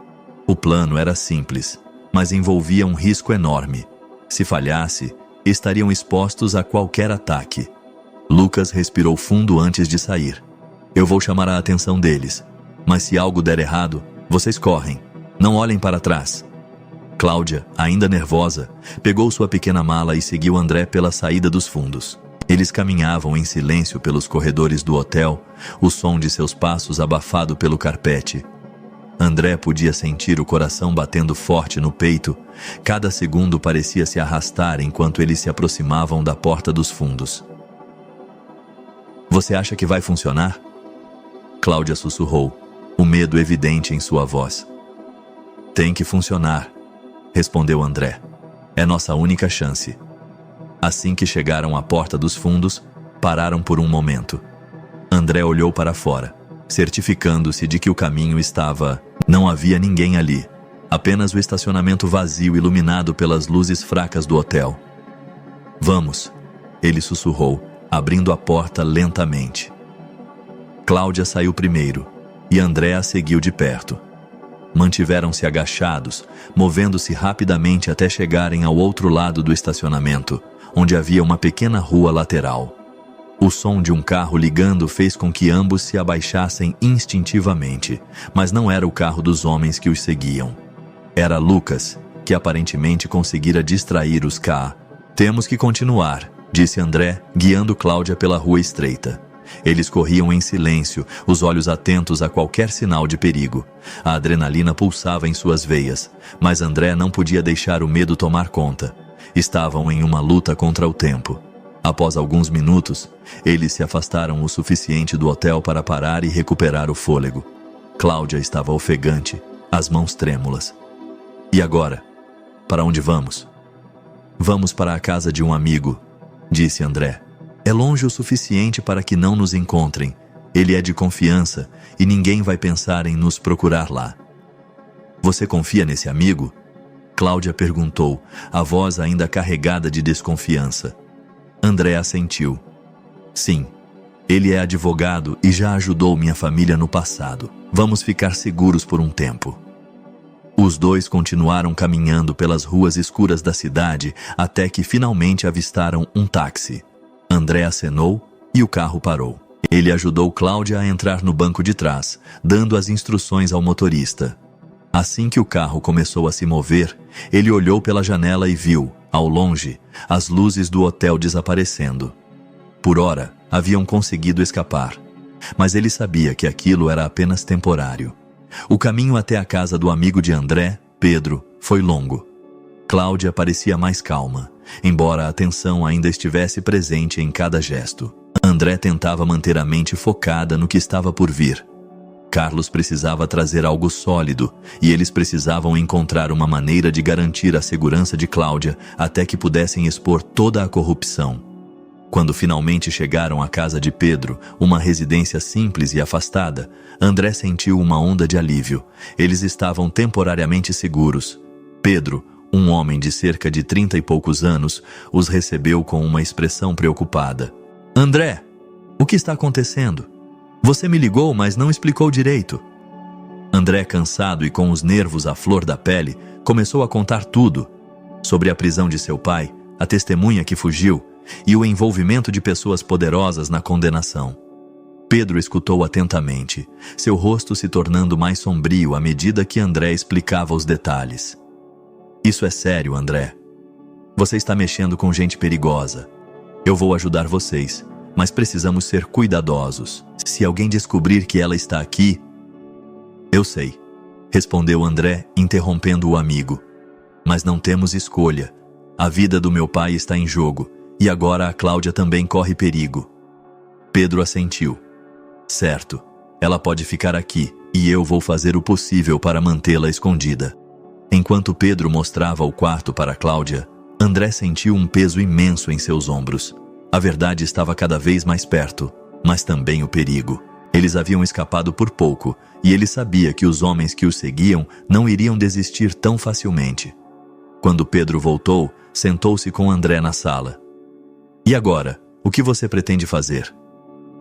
O plano era simples, mas envolvia um risco enorme. Se falhasse, estariam expostos a qualquer ataque. Lucas respirou fundo antes de sair. "Eu vou chamar a atenção deles, mas se algo der errado, vocês correm. Não olhem para trás." Cláudia, ainda nervosa, pegou sua pequena mala e seguiu André pela saída dos fundos. Eles caminhavam em silêncio pelos corredores do hotel, o som de seus passos abafado pelo carpete. André podia sentir o coração batendo forte no peito. Cada segundo parecia se arrastar enquanto eles se aproximavam da porta dos fundos. "Você acha que vai funcionar?" Cláudia sussurrou, o medo evidente em sua voz. "Tem que funcionar", respondeu André. "É nossa única chance." Assim que chegaram à porta dos fundos, pararam por um momento. André olhou para fora, certificando-se de que o caminho estava... Não havia ninguém ali, apenas o estacionamento vazio iluminado pelas luzes fracas do hotel. "Vamos", ele sussurrou, abrindo a porta lentamente. Cláudia saiu primeiro, e André a seguiu de perto. Mantiveram-se agachados, movendo-se rapidamente até chegarem ao outro lado do estacionamento, onde havia uma pequena rua lateral. O som de um carro ligando fez com que ambos se abaixassem instintivamente, mas não era o carro dos homens que os seguiam. Era Lucas, que aparentemente conseguira distrair os K. "Temos que continuar", disse André, guiando Cláudia pela rua estreita. Eles corriam em silêncio, os olhos atentos a qualquer sinal de perigo. A adrenalina pulsava em suas veias, mas André não podia deixar o medo tomar conta. Estavam em uma luta contra o tempo. Após alguns minutos, eles se afastaram o suficiente do hotel para parar e recuperar o fôlego. Cláudia estava ofegante, as mãos trêmulas. "E agora? Para onde vamos?" Vamos para a casa de um amigo, disse André. É longe o suficiente para que não nos encontrem. Ele é de confiança e ninguém vai pensar em nos procurar lá. Você confia nesse amigo? Cláudia perguntou, a voz ainda carregada de desconfiança. André assentiu. Sim, ele é advogado e já ajudou minha família no passado. Vamos ficar seguros por um tempo. Os dois continuaram caminhando pelas ruas escuras da cidade até que finalmente avistaram um táxi. André acenou e o carro parou. Ele ajudou Cláudia a entrar no banco de trás, dando as instruções ao motorista. Assim que o carro começou a se mover, ele olhou pela janela e viu, ao longe, as luzes do hotel desaparecendo. Por ora, haviam conseguido escapar, mas ele sabia que aquilo era apenas temporário. O caminho até a casa do amigo de André, Pedro, foi longo. Cláudia parecia mais calma, embora a tensão ainda estivesse presente em cada gesto. André tentava manter a mente focada no que estava por vir. Carlos precisava trazer algo sólido e eles precisavam encontrar uma maneira de garantir a segurança de Cláudia até que pudessem expor toda a corrupção. Quando finalmente chegaram à casa de Pedro, uma residência simples e afastada, André sentiu uma onda de alívio. Eles estavam temporariamente seguros. Pedro, um homem de cerca de 30 e poucos anos, os recebeu com uma expressão preocupada. André, o que está acontecendo? Você me ligou, mas não explicou direito. André, cansado e com os nervos à flor da pele, começou a contar tudo. Sobre a prisão de seu pai, a testemunha que fugiu, e o envolvimento de pessoas poderosas na condenação. Pedro escutou atentamente, seu rosto se tornando mais sombrio à medida que André explicava os detalhes. Isso é sério, André. Você está mexendo com gente perigosa. Eu vou ajudar vocês, mas precisamos ser cuidadosos. Se alguém descobrir que ela está aqui... Eu sei, respondeu André, interrompendo o amigo. Mas não temos escolha. A vida do meu pai está em jogo. E agora a Cláudia também corre perigo. Pedro assentiu. Certo, ela pode ficar aqui e eu vou fazer o possível para mantê-la escondida. Enquanto Pedro mostrava o quarto para Cláudia, André sentiu um peso imenso em seus ombros. A verdade estava cada vez mais perto, mas também o perigo. Eles haviam escapado por pouco e ele sabia que os homens que os seguiam não iriam desistir tão facilmente. Quando Pedro voltou, sentou-se com André na sala. E agora, o que você pretende fazer?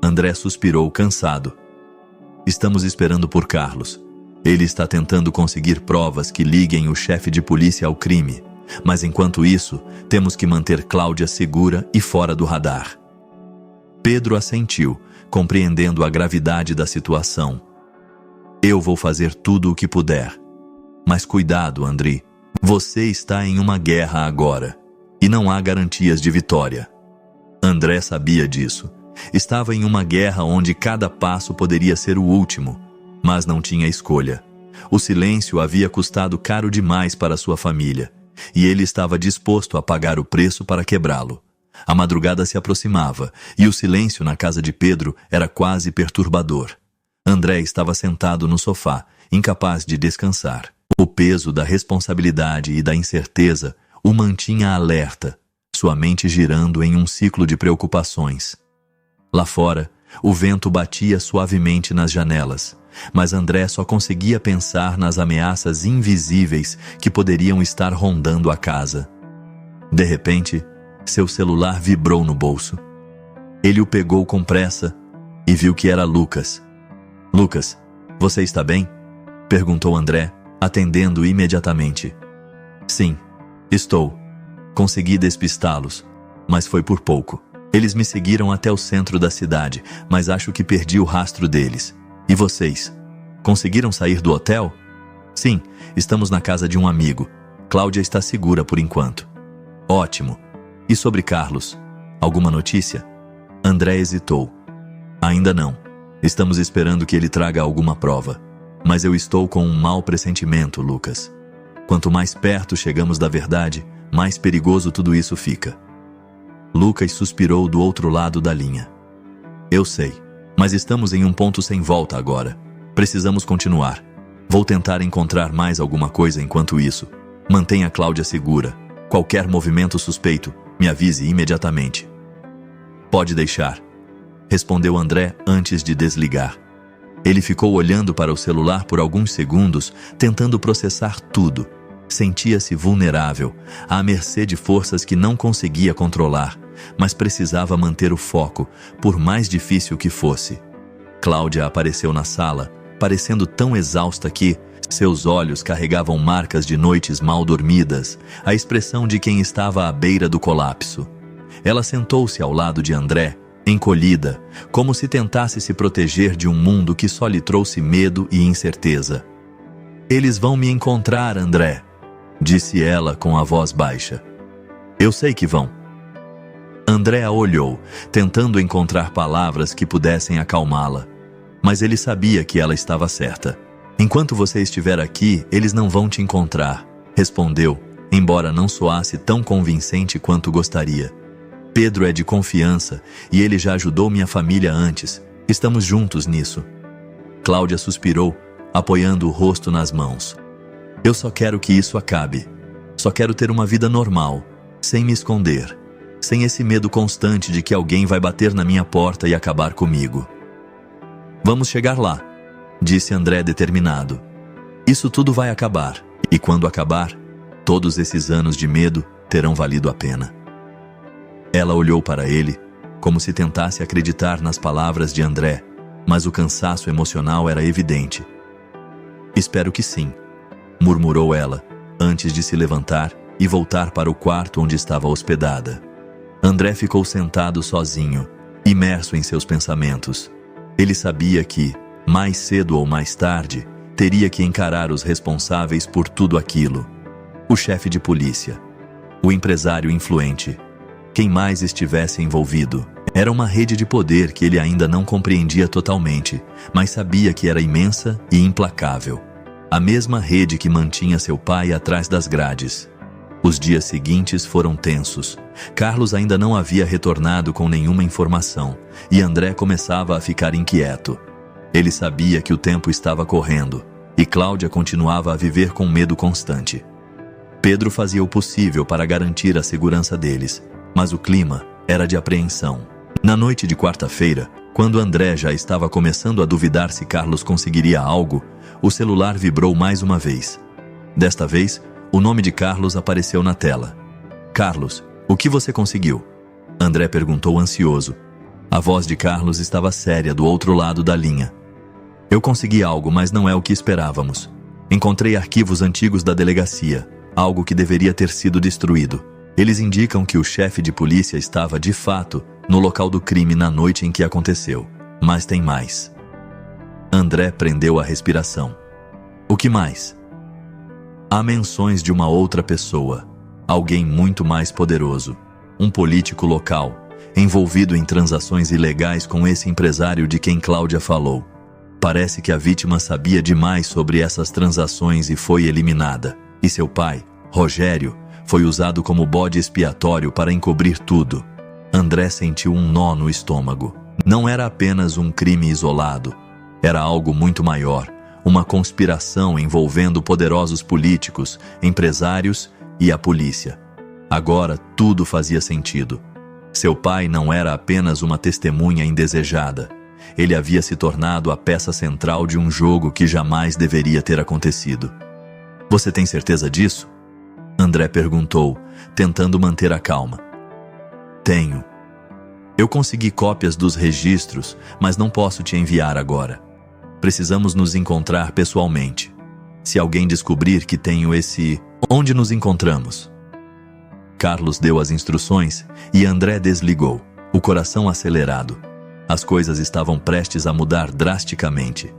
André suspirou cansado. Estamos esperando por Carlos. Ele está tentando conseguir provas que liguem o chefe de polícia ao crime. Mas enquanto isso, temos que manter Cláudia segura e fora do radar. Pedro assentiu, compreendendo a gravidade da situação. Eu vou fazer tudo o que puder. Mas cuidado, André. Você está em uma guerra agora. E não há garantias de vitória. André sabia disso. Estava em uma guerra onde cada passo poderia ser o último, mas não tinha escolha. O silêncio havia custado caro demais para sua família, e ele estava disposto a pagar o preço para quebrá-lo. A madrugada se aproximava, e o silêncio na casa de Pedro era quase perturbador. André estava sentado no sofá, incapaz de descansar. O peso da responsabilidade e da incerteza o mantinha alerta, sua mente girando em um ciclo de preocupações. Lá fora, o vento batia suavemente nas janelas, mas André só conseguia pensar nas ameaças invisíveis que poderiam estar rondando a casa. De repente, seu celular vibrou no bolso. Ele o pegou com pressa e viu que era Lucas. Lucas, você está bem? Perguntou André, atendendo imediatamente. Sim, estou. Consegui despistá-los, mas foi por pouco. Eles me seguiram até o centro da cidade, mas acho que perdi o rastro deles. E vocês? Conseguiram sair do hotel? Sim, estamos na casa de um amigo. Cláudia está segura por enquanto. Ótimo. E sobre Carlos? Alguma notícia? André hesitou. Ainda não. Estamos esperando que ele traga alguma prova. Mas eu estou com um mau pressentimento, Lucas. Quanto mais perto chegamos da verdade, mais perigoso tudo isso fica. Lucas suspirou do outro lado da linha. Eu sei, mas estamos em um ponto sem volta agora. Precisamos continuar. Vou tentar encontrar mais alguma coisa enquanto isso. Mantenha Cláudia segura. Qualquer movimento suspeito, me avise imediatamente. Pode deixar, respondeu André antes de desligar. Ele ficou olhando para o celular por alguns segundos, tentando processar tudo. Sentia-se vulnerável, à mercê de forças que não conseguia controlar, mas precisava manter o foco, por mais difícil que fosse. Cláudia apareceu na sala, parecendo tão exausta que seus olhos carregavam marcas de noites mal dormidas, a expressão de quem estava à beira do colapso. Ela sentou-se ao lado de André, encolhida, como se tentasse se proteger de um mundo que só lhe trouxe medo e incerteza. Eles vão me encontrar, André, disse ela com a voz baixa. Eu sei que vão. André a olhou, tentando encontrar palavras que pudessem acalmá-la. Mas ele sabia que ela estava certa. Enquanto você estiver aqui, eles não vão te encontrar, respondeu, embora não soasse tão convincente quanto gostaria. Pedro é de confiança e ele já ajudou minha família antes. Estamos juntos nisso. Cláudia suspirou, apoiando o rosto nas mãos. Eu só quero que isso acabe. Só quero ter uma vida normal, sem me esconder, sem esse medo constante de que alguém vai bater na minha porta e acabar comigo. Vamos chegar lá, disse André determinado. Isso tudo vai acabar, e quando acabar, todos esses anos de medo terão valido a pena. Ela olhou para ele, como se tentasse acreditar nas palavras de André, mas o cansaço emocional era evidente. Espero que sim, murmurou ela, antes de se levantar e voltar para o quarto onde estava hospedada. André ficou sentado sozinho, imerso em seus pensamentos. Ele sabia que, mais cedo ou mais tarde, teria que encarar os responsáveis por tudo aquilo. O chefe de polícia, o empresário influente, quem mais estivesse envolvido. Era uma rede de poder que ele ainda não compreendia totalmente, mas sabia que era imensa e implacável. A mesma rede que mantinha seu pai atrás das grades. Os dias seguintes foram tensos. Carlos ainda não havia retornado com nenhuma informação, e André começava a ficar inquieto. Ele sabia que o tempo estava correndo, e Cláudia continuava a viver com medo constante. Pedro fazia o possível para garantir a segurança deles, mas o clima era de apreensão. Na noite de quarta-feira, quando André já estava começando a duvidar se Carlos conseguiria algo, o celular vibrou mais uma vez. Desta vez, o nome de Carlos apareceu na tela. Carlos, o que você conseguiu? André perguntou ansioso. A voz de Carlos estava séria do outro lado da linha. Eu consegui algo, mas não é o que esperávamos. Encontrei arquivos antigos da delegacia, algo que deveria ter sido destruído. Eles indicam que o chefe de polícia estava, de fato, no local do crime na noite em que aconteceu. Mas tem mais. André prendeu a respiração. O que mais? Há menções de uma outra pessoa, alguém muito mais poderoso, um político local, envolvido em transações ilegais com esse empresário de quem Cláudia falou. Parece que a vítima sabia demais sobre essas transações e foi eliminada. E seu pai, Rogério, foi usado como bode expiatório para encobrir tudo. André sentiu um nó no estômago. Não era apenas um crime isolado. Era algo muito maior. Uma conspiração envolvendo poderosos políticos, empresários e a polícia. Agora tudo fazia sentido. Seu pai não era apenas uma testemunha indesejada. Ele havia se tornado a peça central de um jogo que jamais deveria ter acontecido. Você tem certeza disso? André perguntou, tentando manter a calma. Tenho. Eu consegui cópias dos registros, mas não posso te enviar agora. Precisamos nos encontrar pessoalmente. Se alguém descobrir que tenho esse... Onde nos encontramos? Carlos deu as instruções e André desligou, o coração acelerado. As coisas estavam prestes a mudar drasticamente.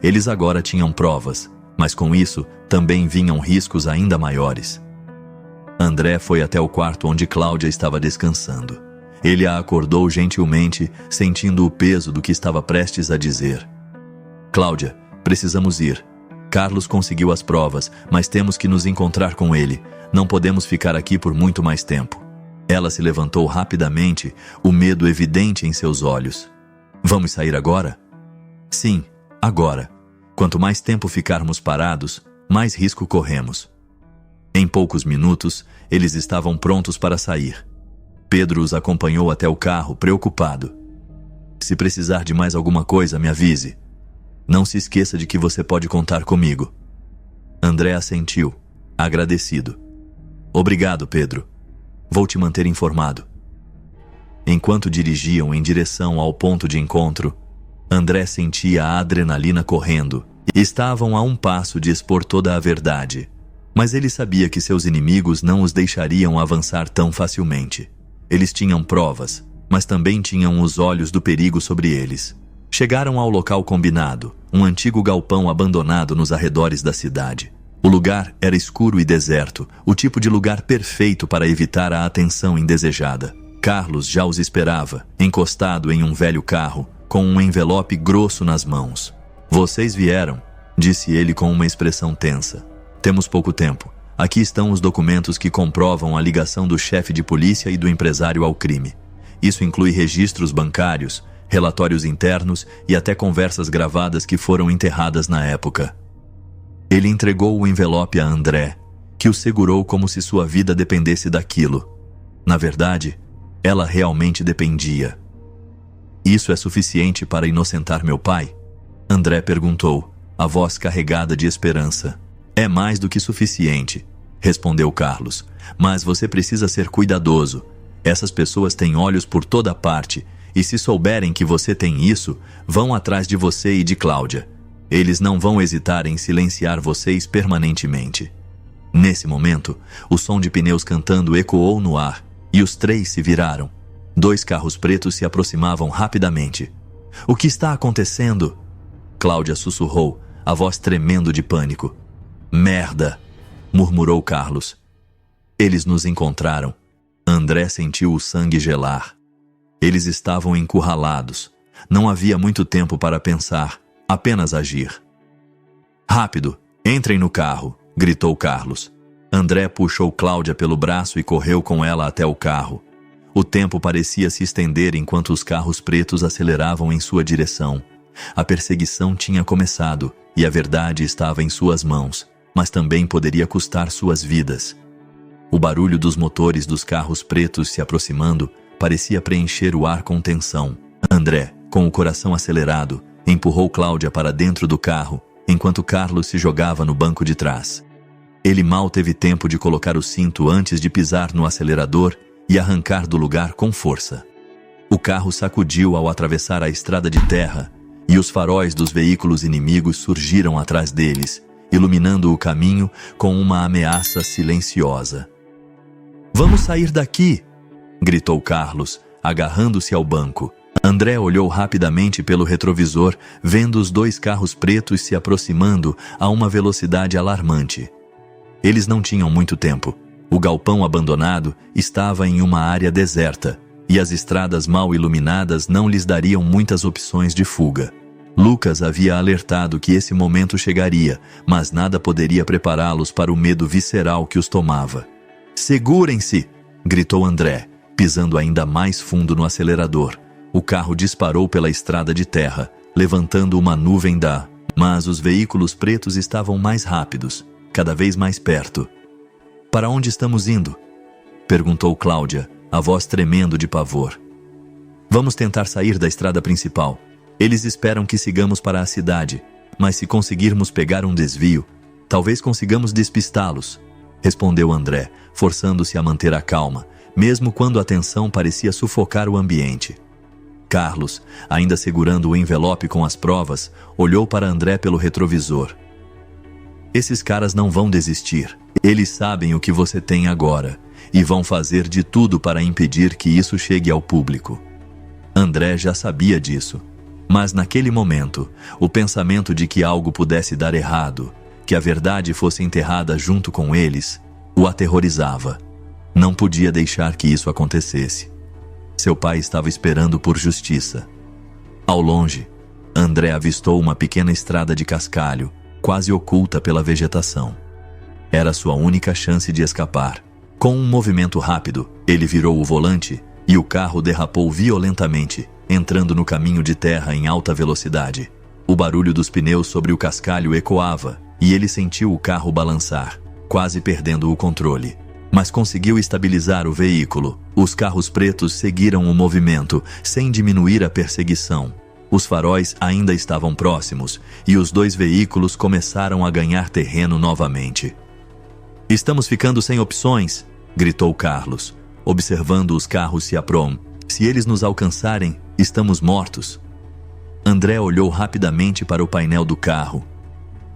Eles agora tinham provas, mas com isso também vinham riscos ainda maiores. André foi até o quarto onde Cláudia estava descansando. Ele a acordou gentilmente, sentindo o peso do que estava prestes a dizer. Cláudia, precisamos ir. Carlos conseguiu as provas, mas temos que nos encontrar com ele. Não podemos ficar aqui por muito mais tempo. Ela se levantou rapidamente, o medo evidente em seus olhos. Vamos sair agora? Sim, agora. Quanto mais tempo ficarmos parados, mais risco corremos. Em poucos minutos, eles estavam prontos para sair. Pedro os acompanhou até o carro, preocupado. Se precisar de mais alguma coisa, me avise. Não se esqueça de que você pode contar comigo. André assentiu, agradecido. Obrigado, Pedro. Vou te manter informado. Enquanto dirigiam em direção ao ponto de encontro, André sentia a adrenalina correndo. Estavam a um passo de expor toda a verdade, mas ele sabia que seus inimigos não os deixariam avançar tão facilmente. Eles tinham provas, mas também tinham os olhos do perigo sobre eles. Chegaram ao local combinado, um antigo galpão abandonado nos arredores da cidade. O lugar era escuro e deserto, o tipo de lugar perfeito para evitar a atenção indesejada. Carlos já os esperava, encostado em um velho carro, com um envelope grosso nas mãos. Vocês vieram, disse ele com uma expressão tensa. Temos pouco tempo. Aqui estão os documentos que comprovam a ligação do chefe de polícia e do empresário ao crime. Isso inclui registros bancários, relatórios internos e até conversas gravadas que foram enterradas na época. Ele entregou o envelope a André, que o segurou como se sua vida dependesse daquilo. Na verdade, ela realmente dependia. Isso é suficiente para inocentar meu pai? André perguntou, a voz carregada de esperança. É mais do que suficiente, respondeu Carlos, mas você precisa ser cuidadoso. Essas pessoas têm olhos por toda parte, e se souberem que você tem isso, vão atrás de você e de Cláudia. Eles não vão hesitar em silenciar vocês permanentemente. Nesse momento, o som de pneus cantando ecoou no ar, e os três se viraram. 2 carros pretos se aproximavam rapidamente. O que está acontecendo? Cláudia sussurrou, a voz tremendo de pânico. Merda! Murmurou Carlos. Eles nos encontraram. André sentiu o sangue gelar. Eles estavam encurralados. Não havia muito tempo para pensar, apenas agir. Rápido, entrem no carro, gritou Carlos. André puxou Cláudia pelo braço e correu com ela até o carro. O tempo parecia se estender enquanto os carros pretos aceleravam em sua direção. A perseguição tinha começado e a verdade estava em suas mãos, mas também poderia custar suas vidas. O barulho dos motores dos carros pretos se aproximando parecia preencher o ar com tensão. André, com o coração acelerado, empurrou Cláudia para dentro do carro, enquanto Carlos se jogava no banco de trás. Ele mal teve tempo de colocar o cinto antes de pisar no acelerador e arrancar do lugar com força. O carro sacudiu ao atravessar a estrada de terra, e os faróis dos veículos inimigos surgiram atrás deles, iluminando o caminho com uma ameaça silenciosa. "Vamos sair daqui!" gritou Carlos, agarrando-se ao banco. André olhou rapidamente pelo retrovisor, vendo os 2 carros pretos se aproximando a uma velocidade alarmante. Eles não tinham muito tempo. O galpão abandonado estava em uma área deserta, e as estradas mal iluminadas não lhes dariam muitas opções de fuga. Lucas havia alertado que esse momento chegaria, mas nada poderia prepará-los para o medo visceral que os tomava. "Segurem-se!" gritou André, pisando ainda mais fundo no acelerador. O carro disparou pela estrada de terra, levantando uma nuvem mas os veículos pretos estavam mais rápidos, cada vez mais perto. "Para onde estamos indo?" perguntou Cláudia, a voz tremendo de pavor. "Vamos tentar sair da estrada principal. Eles esperam que sigamos para a cidade, mas se conseguirmos pegar um desvio, talvez consigamos despistá-los", respondeu André, forçando-se a manter a calma, mesmo quando a tensão parecia sufocar o ambiente. Carlos, ainda segurando o envelope com as provas, olhou para André pelo retrovisor. "Esses caras não vão desistir. Eles sabem o que você tem agora, e vão fazer de tudo para impedir que isso chegue ao público." André já sabia disso. Mas naquele momento, o pensamento de que algo pudesse dar errado, que a verdade fosse enterrada junto com eles, o aterrorizava. Não podia deixar que isso acontecesse. Seu pai estava esperando por justiça. Ao longe, André avistou uma pequena estrada de cascalho, quase oculta pela vegetação. Era sua única chance de escapar. Com um movimento rápido, ele virou o volante e o carro derrapou violentamente, entrando no caminho de terra em alta velocidade. O barulho dos pneus sobre o cascalho ecoava, e ele sentiu o carro balançar. quase perdendo o controle. Mas conseguiu estabilizar o veículo. Os carros pretos seguiram o movimento, sem diminuir a perseguição. Os faróis ainda estavam próximos, e os dois veículos começaram a ganhar terreno novamente. "Estamos ficando sem opções", gritou Carlos, observando os carros se aprumam. "Se eles nos alcançarem, estamos mortos." André olhou rapidamente para o painel do carro.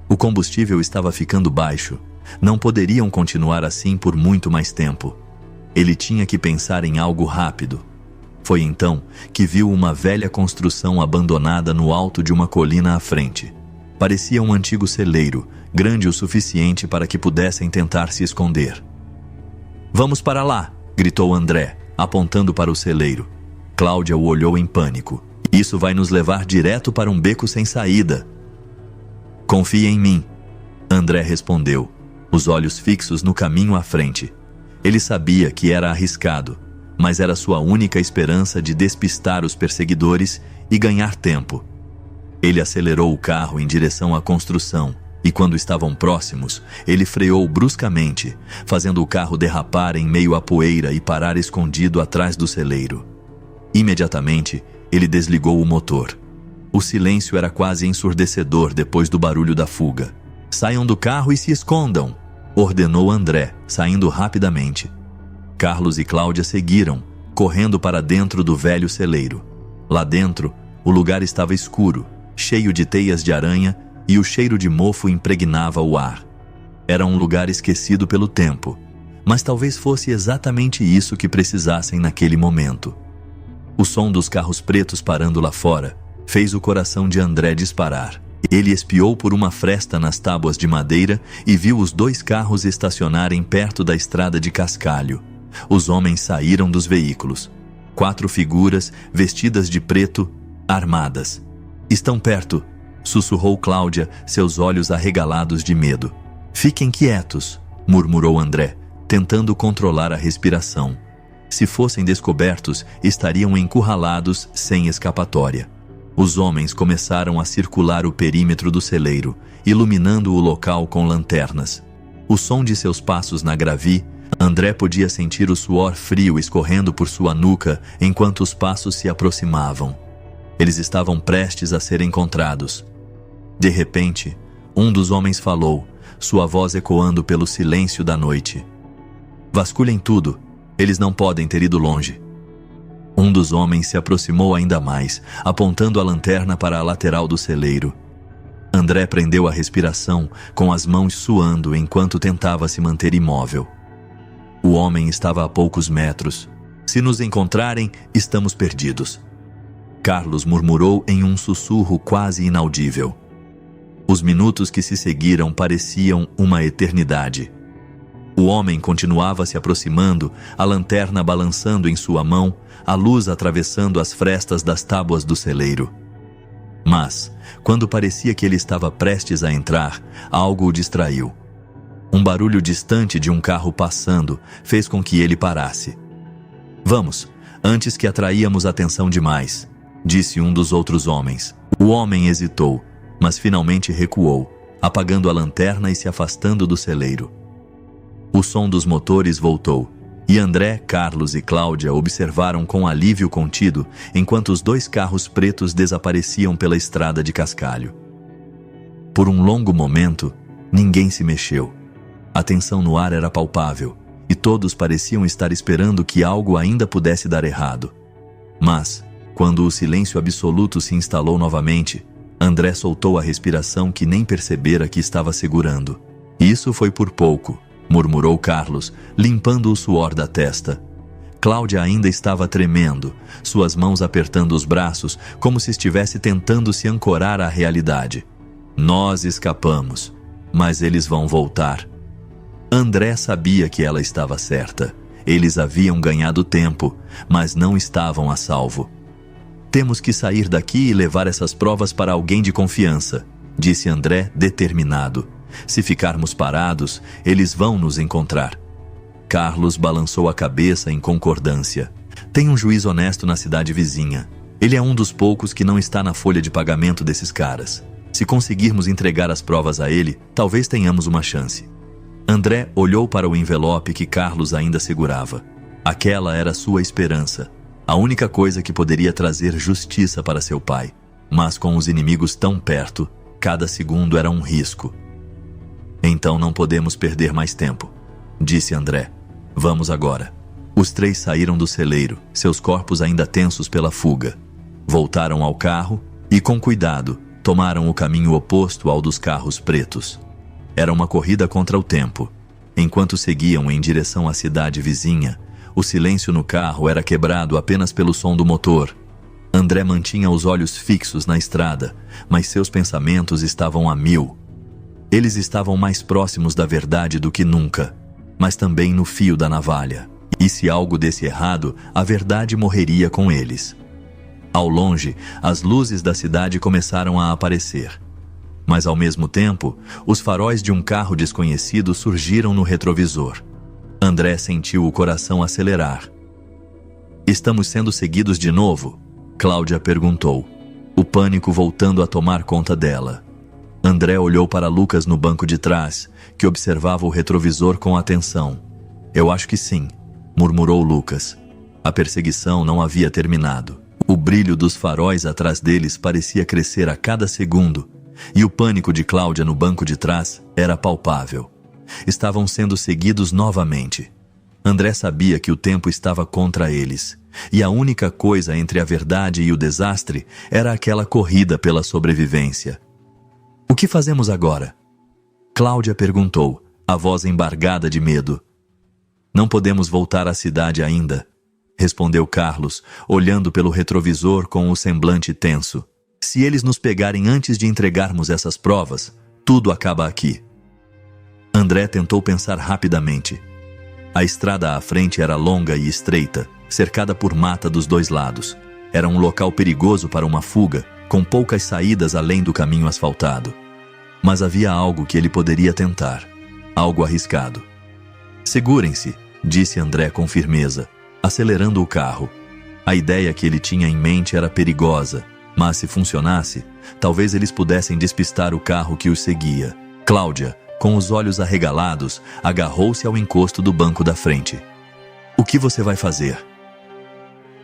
O combustível estava ficando baixo. Não poderiam continuar assim por muito mais tempo. Ele tinha que pensar em algo rápido. Foi então que viu uma velha construção abandonada no alto de uma colina à frente. Parecia um antigo celeiro, grande o suficiente para que pudessem tentar se esconder. "Vamos para lá!" gritou André, apontando para o celeiro. Cláudia o olhou em pânico. "Isso vai nos levar direto para um beco sem saída." "Confie em mim", André respondeu, os olhos fixos no caminho à frente. Ele sabia que era arriscado, mas era sua única esperança de despistar os perseguidores e ganhar tempo. Ele acelerou o carro em direção à construção e, quando estavam próximos, ele freou bruscamente, fazendo o carro derrapar em meio à poeira e parar escondido atrás do celeiro. Imediatamente, ele desligou o motor. O silêncio era quase ensurdecedor depois do barulho da fuga. "Saiam do carro e se escondam", ordenou André, saindo rapidamente. Carlos e Cláudia seguiram, correndo para dentro do velho celeiro. Lá dentro, o lugar estava escuro, cheio de teias de aranha, e o cheiro de mofo impregnava o ar. Era um lugar esquecido pelo tempo, mas talvez fosse exatamente isso que precisassem naquele momento. O som dos carros pretos parando lá fora fez o coração de André disparar. Ele espiou por uma fresta nas tábuas de madeira e viu os dois carros estacionarem perto da estrada de cascalho. Os homens saíram dos veículos. 4 figuras, vestidas de preto, armadas. "Estão perto", sussurrou Cláudia, seus olhos arregalados de medo. "Fiquem quietos", murmurou André, tentando controlar a respiração. Se fossem descobertos, estariam encurralados sem escapatória. Os homens começaram a circular o perímetro do celeiro, iluminando o local com lanternas. O som de seus passos na gravi, André podia sentir o suor frio escorrendo por sua nuca enquanto os passos se aproximavam. Eles estavam prestes a ser encontrados. De repente, um dos homens falou, sua voz ecoando pelo silêncio da noite. "Vasculhem tudo, eles não podem ter ido longe." Um dos homens se aproximou ainda mais, apontando a lanterna para a lateral do celeiro. André prendeu a respiração, com as mãos suando enquanto tentava se manter imóvel. O homem estava a poucos metros. "Se nos encontrarem, estamos perdidos." Carlos murmurou em um sussurro quase inaudível. Os minutos que se seguiram pareciam uma eternidade. O homem continuava se aproximando, a lanterna balançando em sua mão, a luz atravessando as frestas das tábuas do celeiro. Mas, quando parecia que ele estava prestes a entrar, algo o distraiu. Um barulho distante de um carro passando fez com que ele parasse. "Vamos, antes que atraíamos atenção demais", disse um dos outros homens. O homem hesitou, mas finalmente recuou, apagando a lanterna e se afastando do celeiro. O som dos motores voltou, e André, Carlos e Cláudia observaram com alívio contido enquanto os 2 carros pretos desapareciam pela estrada de cascalho. Por um longo momento, ninguém se mexeu. A tensão no ar era palpável, e todos pareciam estar esperando que algo ainda pudesse dar errado. Mas, quando o silêncio absoluto se instalou novamente, André soltou a respiração que nem percebera que estava segurando. "Isso foi por pouco", murmurou Carlos, limpando o suor da testa. Cláudia ainda estava tremendo, suas mãos apertando os braços, como se estivesse tentando se ancorar à realidade. "Nós escapamos, mas eles vão voltar." André sabia que ela estava certa. Eles haviam ganhado tempo, mas não estavam a salvo. "Temos que sair daqui e levar essas provas para alguém de confiança", disse André, determinado. "Se ficarmos parados, eles vão nos encontrar." Carlos balançou a cabeça em concordância. "Tem um juiz honesto na cidade vizinha. Ele é um dos poucos que não está na folha de pagamento desses caras. Se conseguirmos entregar as provas a ele, talvez tenhamos uma chance." André olhou para o envelope que Carlos ainda segurava. Aquela era sua esperança, a única coisa que poderia trazer justiça para seu pai. Mas com os inimigos tão perto, cada segundo era um risco. Então não podemos perder mais tempo, disse André. Vamos agora. Os três saíram do celeiro, seus corpos ainda tensos pela fuga. Voltaram ao carro e, com cuidado, tomaram o caminho oposto ao dos carros pretos. Era uma corrida contra o tempo. Enquanto seguiam em direção à cidade vizinha, o silêncio no carro era quebrado apenas pelo som do motor. André mantinha os olhos fixos na estrada, mas seus pensamentos estavam a mil. Eles estavam mais próximos da verdade do que nunca, mas também no fio da navalha. E se algo desse errado, a verdade morreria com eles. Ao longe, as luzes da cidade começaram a aparecer. Mas ao mesmo tempo, os faróis de um carro desconhecido surgiram no retrovisor. André sentiu o coração acelerar. Estamos sendo seguidos de novo? Cláudia perguntou, o pânico voltando a tomar conta dela. André olhou para Lucas no banco de trás, que observava o retrovisor com atenção. Eu acho que sim, murmurou Lucas. A perseguição não havia terminado. O brilho dos faróis atrás deles parecia crescer a cada segundo, e o pânico de Cláudia no banco de trás era palpável. Estavam sendo seguidos novamente. André sabia que o tempo estava contra eles, e a única coisa entre a verdade e o desastre era aquela corrida pela sobrevivência. O que fazemos agora? Cláudia perguntou, a voz embargada de medo. Não podemos voltar à cidade ainda, respondeu Carlos, olhando pelo retrovisor com o semblante tenso. Se eles nos pegarem antes de entregarmos essas provas, tudo acaba aqui. André tentou pensar rapidamente. A estrada à frente era longa e estreita, cercada por mata dos dois lados. Era um local perigoso para uma fuga, com poucas saídas além do caminho asfaltado. Mas havia algo que ele poderia tentar, algo arriscado. Segurem-se, disse André com firmeza, acelerando o carro. A ideia que ele tinha em mente era perigosa, mas se funcionasse, talvez eles pudessem despistar o carro que os seguia. Cláudia, com os olhos arregalados, agarrou-se ao encosto do banco da frente. O que você vai fazer?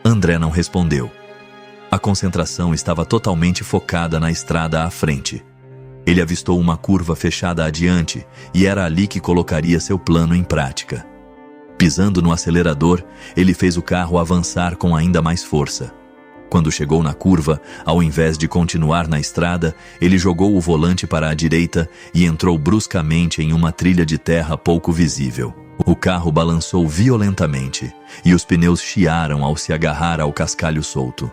André não respondeu. A concentração estava totalmente focada na estrada à frente. Ele avistou uma curva fechada adiante e era ali que colocaria seu plano em prática. Pisando no acelerador, ele fez o carro avançar com ainda mais força. Quando chegou na curva, ao invés de continuar na estrada, ele jogou o volante para a direita e entrou bruscamente em uma trilha de terra pouco visível. O carro balançou violentamente e os pneus chiaram ao se agarrar ao cascalho solto.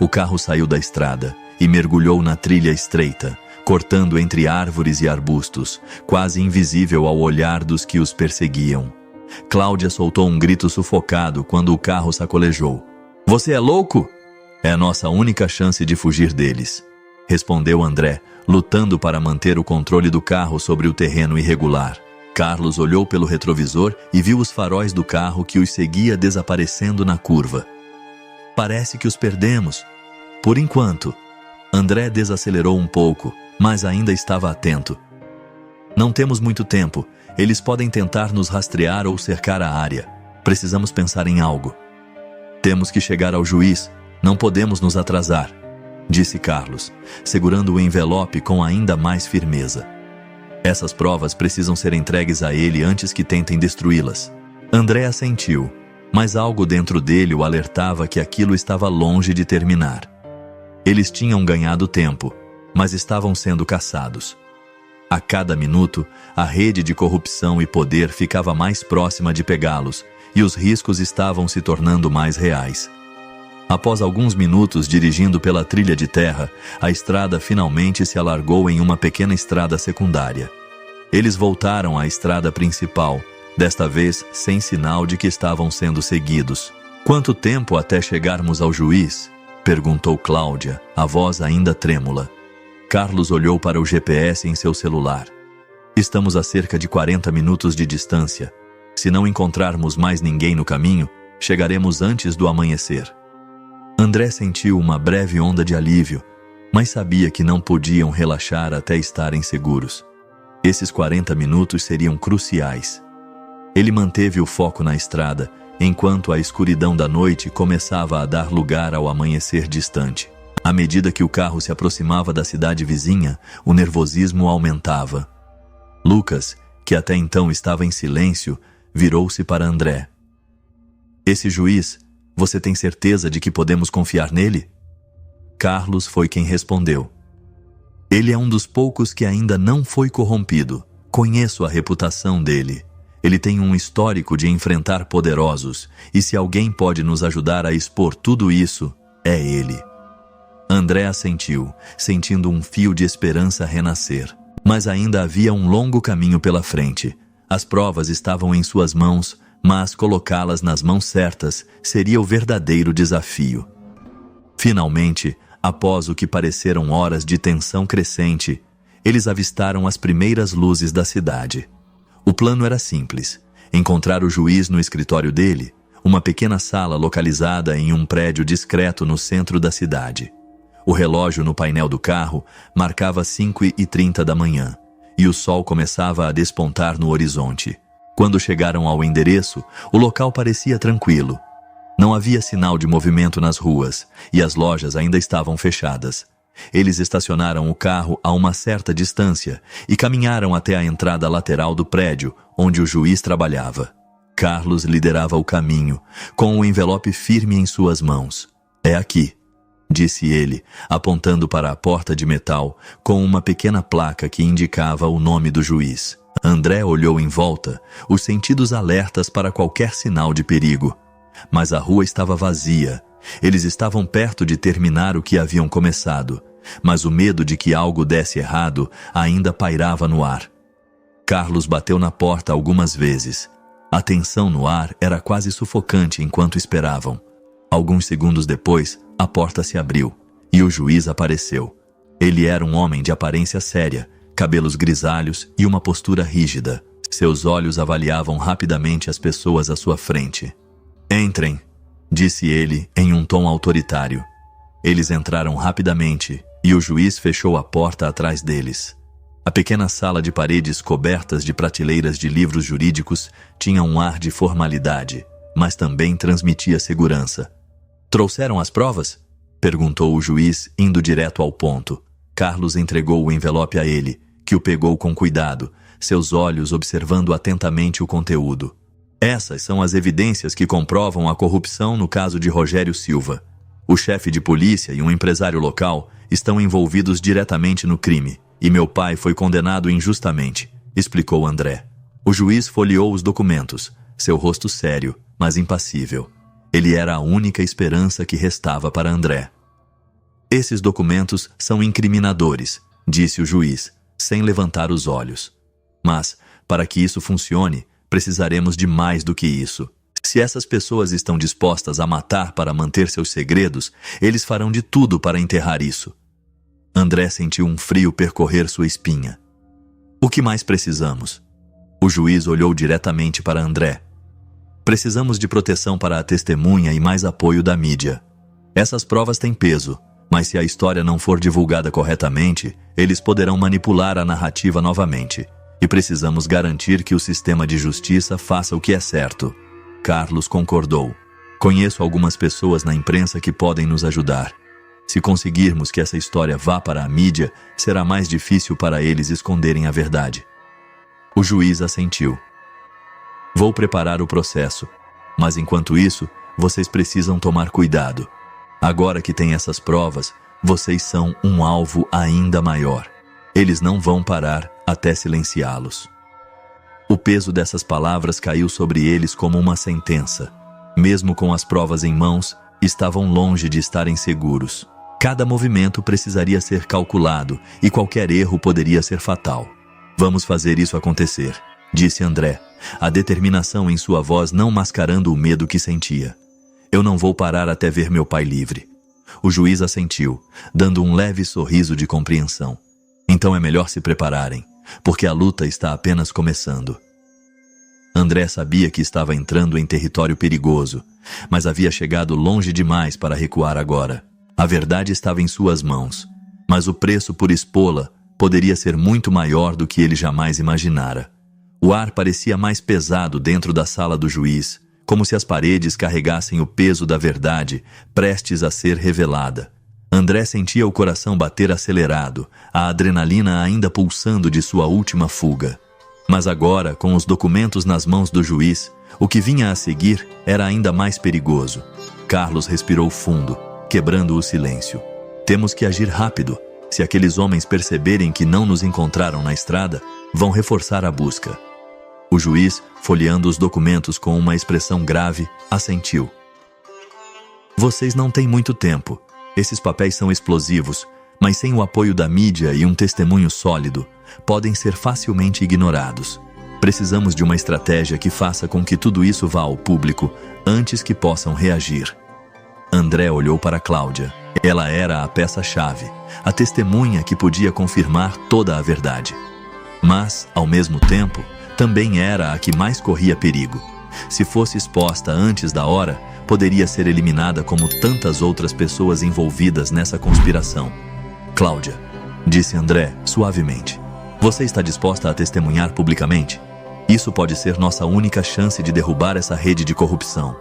O carro saiu da estrada e mergulhou na trilha estreita, cortando entre árvores e arbustos, quase invisível ao olhar dos que os perseguiam. Cláudia soltou um grito sufocado quando o carro sacolejou. Você é louco? É a nossa única chance de fugir deles, respondeu André, lutando para manter o controle do carro sobre o terreno irregular. Carlos olhou pelo retrovisor e viu os faróis do carro que os seguia desaparecendo na curva. Parece que os perdemos. Por enquanto. André desacelerou um pouco, mas ainda estava atento. Não temos muito tempo. Eles podem tentar nos rastrear ou cercar a área. Precisamos pensar em algo. Temos que chegar ao juiz. Não podemos nos atrasar, disse Carlos, segurando o envelope com ainda mais firmeza. Essas provas precisam ser entregues a ele antes que tentem destruí-las. André assentiu, mas algo dentro dele o alertava que aquilo estava longe de terminar. Eles tinham ganhado tempo, mas estavam sendo caçados. A cada minuto, a rede de corrupção e poder ficava mais próxima de pegá-los, e os riscos estavam se tornando mais reais. Após alguns minutos dirigindo pela trilha de terra, a estrada finalmente se alargou em uma pequena estrada secundária. Eles voltaram à estrada principal, desta vez sem sinal de que estavam sendo seguidos. Quanto tempo até chegarmos ao juiz? Perguntou Cláudia, a voz ainda trêmula. Carlos olhou para o GPS em seu celular. Estamos a cerca de 40 minutos de distância. Se não encontrarmos mais ninguém no caminho, chegaremos antes do amanhecer. André sentiu uma breve onda de alívio, mas sabia que não podiam relaxar até estarem seguros. Esses 40 minutos seriam cruciais. Ele manteve o foco na estrada, enquanto a escuridão da noite começava a dar lugar ao amanhecer distante. À medida que o carro se aproximava da cidade vizinha, o nervosismo aumentava. Lucas, que até então estava em silêncio, virou-se para André. Esse juiz, você tem certeza de que podemos confiar nele? Carlos foi quem respondeu. Ele é um dos poucos que ainda não foi corrompido. Conheço a reputação dele. Ele tem um histórico de enfrentar poderosos, e se alguém pode nos ajudar a expor tudo isso, é ele. André assentiu, sentindo um fio de esperança renascer. Mas ainda havia um longo caminho pela frente. As provas estavam em suas mãos, mas colocá-las nas mãos certas seria o verdadeiro desafio. Finalmente, após o que pareceram horas de tensão crescente, eles avistaram as primeiras luzes da cidade. O plano era simples: encontrar o juiz no escritório dele, uma pequena sala localizada em um prédio discreto no centro da cidade. O relógio no painel do carro marcava 5h30 da manhã, e o sol começava a despontar no horizonte. Quando chegaram ao endereço, o local parecia tranquilo. Não havia sinal de movimento nas ruas, e as lojas ainda estavam fechadas. Eles estacionaram o carro a uma certa distância e caminharam até a entrada lateral do prédio, onde o juiz trabalhava. Carlos liderava o caminho, com o envelope firme em suas mãos. É aqui, disse ele, apontando para a porta de metal, com uma pequena placa que indicava o nome do juiz. André olhou em volta, os sentidos alertas para qualquer sinal de perigo. Mas a rua estava vazia. Eles estavam perto de terminar o que haviam começado, mas o medo de que algo desse errado ainda pairava no ar. Carlos bateu na porta algumas vezes. A tensão no ar era quase sufocante enquanto esperavam. Alguns segundos depois, a porta se abriu e o juiz apareceu. Ele era um homem de aparência séria, cabelos grisalhos e uma postura rígida. Seus olhos avaliavam rapidamente as pessoas à sua frente. Entrem, disse ele em um tom autoritário. Eles entraram rapidamente e o juiz fechou a porta atrás deles. A pequena sala de paredes cobertas de prateleiras de livros jurídicos tinha um ar de formalidade, mas também transmitia segurança. Trouxeram as provas? Perguntou o juiz, indo direto ao ponto. Carlos entregou o envelope a ele, que o pegou com cuidado, seus olhos observando atentamente o conteúdo. Essas são as evidências que comprovam a corrupção no caso de Rogério Silva. O chefe de polícia e um empresário local estão envolvidos diretamente no crime, e meu pai foi condenado injustamente, explicou André. O juiz folheou os documentos, seu rosto sério, mas impassível. Ele era a única esperança que restava para André. Esses documentos são incriminadores, disse o juiz, sem levantar os olhos. Mas, para que isso funcione, precisaremos de mais do que isso. Se essas pessoas estão dispostas a matar para manter seus segredos, eles farão de tudo para enterrar isso. André sentiu um frio percorrer sua espinha. O que mais precisamos? O juiz olhou diretamente para André. Precisamos de proteção para a testemunha e mais apoio da mídia. Essas provas têm peso, mas se a história não for divulgada corretamente, eles poderão manipular a narrativa novamente. E precisamos garantir que o sistema de justiça faça o que é certo. Carlos concordou. Conheço algumas pessoas na imprensa que podem nos ajudar. Se conseguirmos que essa história vá para a mídia, será mais difícil para eles esconderem a verdade. O juiz assentiu. Vou preparar o processo, mas enquanto isso, vocês precisam tomar cuidado. Agora que tem essas provas, vocês são um alvo ainda maior. Eles não vão parar até silenciá-los. O peso dessas palavras caiu sobre eles como uma sentença. Mesmo com as provas em mãos, estavam longe de estarem seguros. Cada movimento precisaria ser calculado e qualquer erro poderia ser fatal. Vamos fazer isso acontecer, disse André, a determinação em sua voz não mascarando o medo que sentia. Eu não vou parar até ver meu pai livre. O juiz assentiu, dando um leve sorriso de compreensão. Então é melhor se prepararem, porque a luta está apenas começando. André sabia que estava entrando em território perigoso, mas havia chegado longe demais para recuar agora. A verdade estava em suas mãos, mas o preço por expô-la poderia ser muito maior do que ele jamais imaginara. O ar parecia mais pesado dentro da sala do juiz, como se as paredes carregassem o peso da verdade, prestes a ser revelada. André sentia o coração bater acelerado, a adrenalina ainda pulsando de sua última fuga. Mas agora, com os documentos nas mãos do juiz, o que vinha a seguir era ainda mais perigoso. Carlos respirou fundo, quebrando o silêncio. Temos que agir rápido. Se aqueles homens perceberem que não nos encontraram na estrada, vão reforçar a busca. O juiz, folheando os documentos com uma expressão grave, assentiu. Vocês não têm muito tempo. Esses papéis são explosivos, mas sem o apoio da mídia e um testemunho sólido, podem ser facilmente ignorados. Precisamos de uma estratégia que faça com que tudo isso vá ao público antes que possam reagir. André olhou para Cláudia. Ela era a peça-chave, a testemunha que podia confirmar toda a verdade. Mas, ao mesmo tempo, também era a que mais corria perigo. Se fosse exposta antes da hora, poderia ser eliminada como tantas outras pessoas envolvidas nessa conspiração. Cláudia, disse André suavemente, você está disposta a testemunhar publicamente? Isso pode ser nossa única chance de derrubar essa rede de corrupção.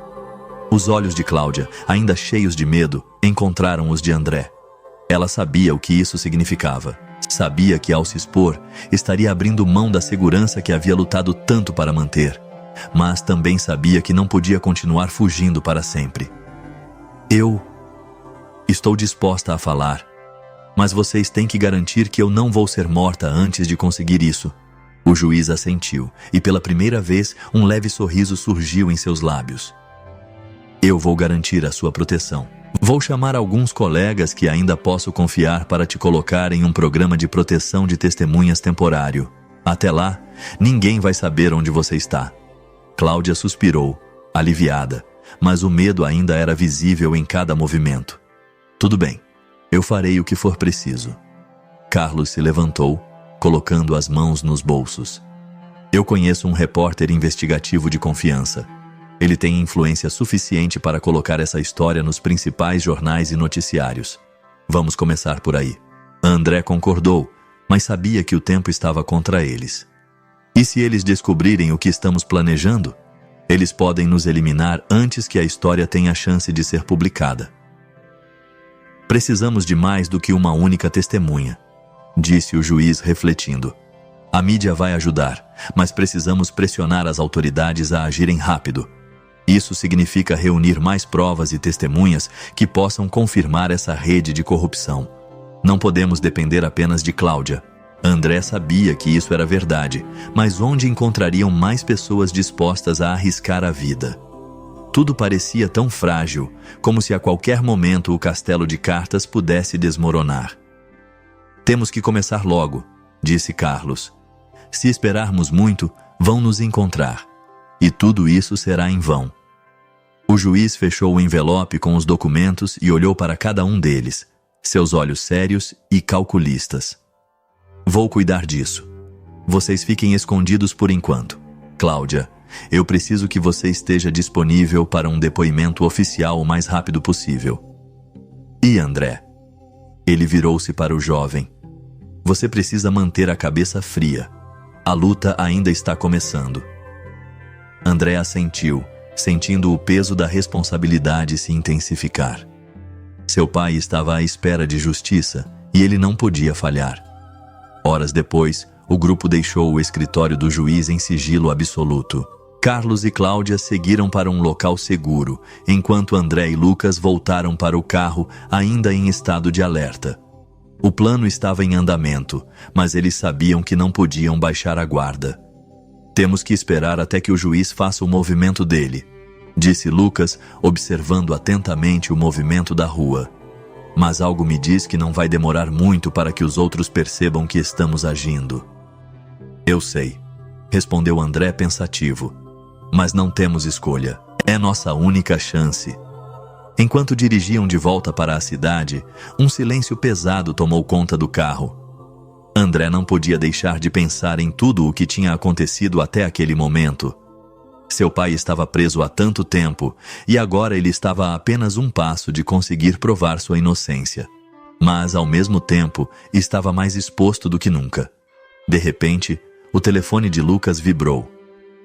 Os olhos de Cláudia, ainda cheios de medo, encontraram os de André. Ela sabia o que isso significava. Sabia que, ao se expor, estaria abrindo mão da segurança que havia lutado tanto para manter. Mas também sabia que não podia continuar fugindo para sempre. Eu estou disposta a falar, mas vocês têm que garantir que eu não vou ser morta antes de conseguir isso. O juiz assentiu, e pela primeira vez um leve sorriso surgiu em seus lábios. Eu vou garantir a sua proteção. Vou chamar alguns colegas que ainda posso confiar para te colocar em um programa de proteção de testemunhas temporário. Até lá, ninguém vai saber onde você está. Cláudia suspirou, aliviada, mas o medo ainda era visível em cada movimento. Tudo bem, eu farei o que for preciso. Carlos se levantou, colocando as mãos nos bolsos. Eu conheço um repórter investigativo de confiança. Ele tem influência suficiente para colocar essa história nos principais jornais e noticiários. Vamos começar por aí. André concordou, mas sabia que o tempo estava contra eles. E se eles descobrirem o que estamos planejando, eles podem nos eliminar antes que a história tenha chance de ser publicada. Precisamos de mais do que uma única testemunha, disse o juiz refletindo. A mídia vai ajudar, mas precisamos pressionar as autoridades a agirem rápido. Isso significa reunir mais provas e testemunhas que possam confirmar essa rede de corrupção. Não podemos depender apenas de Cláudia. André sabia que isso era verdade, mas onde encontrariam mais pessoas dispostas a arriscar a vida? Tudo parecia tão frágil, como se a qualquer momento o castelo de cartas pudesse desmoronar. Temos que começar logo, disse Carlos. Se esperarmos muito, vão nos encontrar. E tudo isso será em vão. O juiz fechou o envelope com os documentos e olhou para cada um deles, seus olhos sérios e calculistas. Vou cuidar disso. Vocês fiquem escondidos por enquanto. Cláudia, eu preciso que você esteja disponível para um depoimento oficial o mais rápido possível. E André? Ele virou-se para o jovem. Você precisa manter a cabeça fria. A luta ainda está começando. André assentiu, sentindo o peso da responsabilidade se intensificar. Seu pai estava à espera de justiça e ele não podia falhar. Horas depois, o grupo deixou o escritório do juiz em sigilo absoluto. Carlos e Cláudia seguiram para um local seguro, enquanto André e Lucas voltaram para o carro, ainda em estado de alerta. O plano estava em andamento, mas eles sabiam que não podiam baixar a guarda. Temos que esperar até que o juiz faça o movimento dele, disse Lucas, observando atentamente o movimento da rua. Mas algo me diz que não vai demorar muito para que os outros percebam que estamos agindo. Eu sei, respondeu André pensativo. Mas não temos escolha. É nossa única chance. Enquanto dirigiam de volta para a cidade, um silêncio pesado tomou conta do carro. André não podia deixar de pensar em tudo o que tinha acontecido até aquele momento. Seu pai estava preso há tanto tempo, e agora ele estava a apenas um passo de conseguir provar sua inocência. mas, ao mesmo tempo, estava mais exposto do que nunca. De repente, o telefone de Lucas vibrou.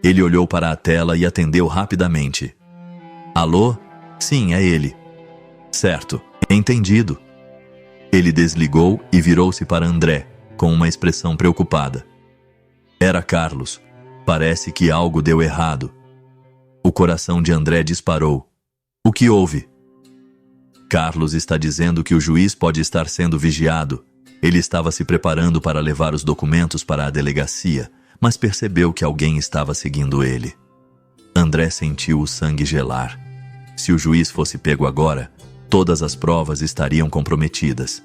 Ele olhou para a tela e atendeu rapidamente. Alô? Sim, é ele. Certo, entendido. Ele desligou e virou-se para André, com uma expressão preocupada. Era Carlos. Parece que algo deu errado. O coração de André disparou. O que houve? Carlos está dizendo que o juiz pode estar sendo vigiado. Ele estava se preparando para levar os documentos para a delegacia, mas percebeu que alguém estava seguindo ele. André sentiu o sangue gelar. Se o juiz fosse pego agora, todas as provas estariam comprometidas.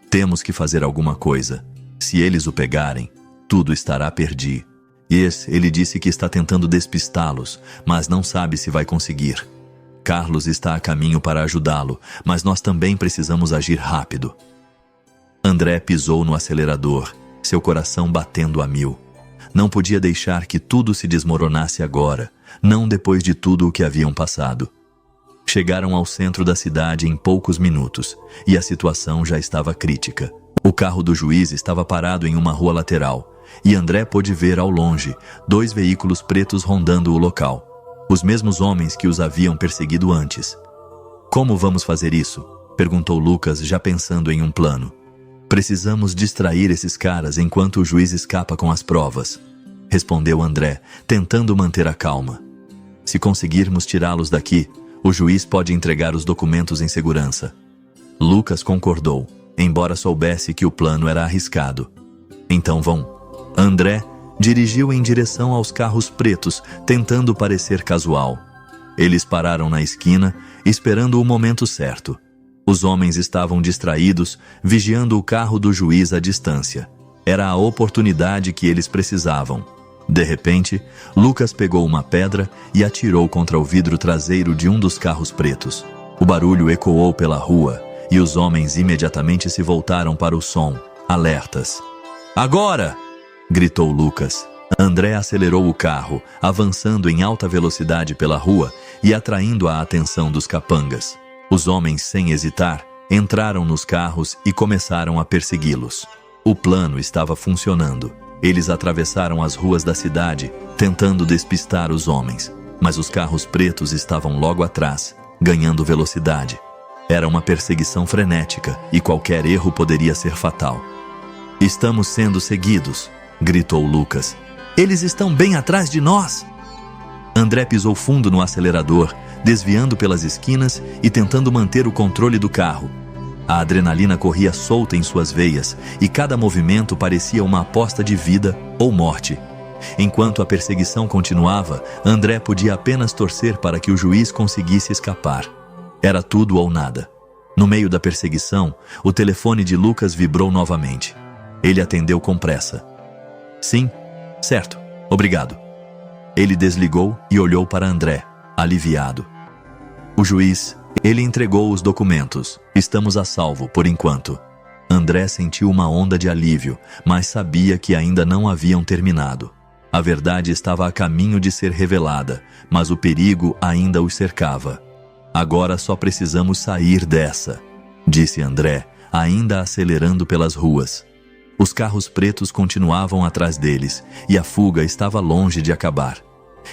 Temos que fazer alguma coisa. Se eles o pegarem, tudo estará perdido. Ele disse que está tentando despistá-los, mas não sabe se vai conseguir. Carlos está a caminho para ajudá-lo, mas nós também precisamos agir rápido. André pisou no acelerador, seu coração batendo a 1000. Não podia deixar que tudo se desmoronasse agora, não depois de tudo o que haviam passado. Chegaram ao centro da cidade em poucos minutos, e a situação já estava crítica. O carro do juiz estava parado em uma rua lateral, e André pôde ver ao longe 2 veículos pretos rondando o local. Os mesmos homens que os haviam perseguido antes. Como vamos fazer isso? Perguntou Lucas, já pensando em um plano. Precisamos distrair esses caras enquanto o juiz escapa com as provas, respondeu André, tentando manter a calma. Se conseguirmos tirá-los daqui, o juiz pode entregar os documentos em segurança. Lucas concordou, embora soubesse que o plano era arriscado. Então vão. André dirigiu em direção aos carros pretos, tentando parecer casual. Eles pararam na esquina, esperando o momento certo. Os homens estavam distraídos, vigiando o carro do juiz à distância. Era a oportunidade que eles precisavam. De repente, Lucas pegou uma pedra e atirou contra o vidro traseiro de um dos carros pretos. O barulho ecoou pela rua e os homens imediatamente se voltaram para o som, alertas. Agora! Gritou Lucas. André acelerou o carro, avançando em alta velocidade pela rua e atraindo a atenção dos capangas. Os homens, sem hesitar, entraram nos carros e começaram a persegui-los. O plano estava funcionando. Eles atravessaram as ruas da cidade, tentando despistar os homens, mas os carros pretos estavam logo atrás, ganhando velocidade. Era uma perseguição frenética e qualquer erro poderia ser fatal. Estamos sendo seguidos, gritou Lucas. Eles estão bem atrás de nós! André pisou fundo no acelerador, desviando pelas esquinas e tentando manter o controle do carro. A adrenalina corria solta em suas veias e cada movimento parecia uma aposta de vida ou morte. Enquanto a perseguição continuava, André podia apenas torcer para que o juiz conseguisse escapar. Era tudo ou nada. No meio da perseguição, o telefone de Lucas vibrou novamente. Ele atendeu com pressa. Sim, certo, obrigado. Ele desligou e olhou para André, aliviado. O juiz, ele entregou os documentos. Estamos a salvo, por enquanto. André sentiu uma onda de alívio, mas sabia que ainda não haviam terminado. A verdade estava a caminho de ser revelada, mas o perigo ainda os cercava. Agora só precisamos sair dessa, disse André, ainda acelerando pelas ruas. Os carros pretos continuavam atrás deles, e a fuga estava longe de acabar.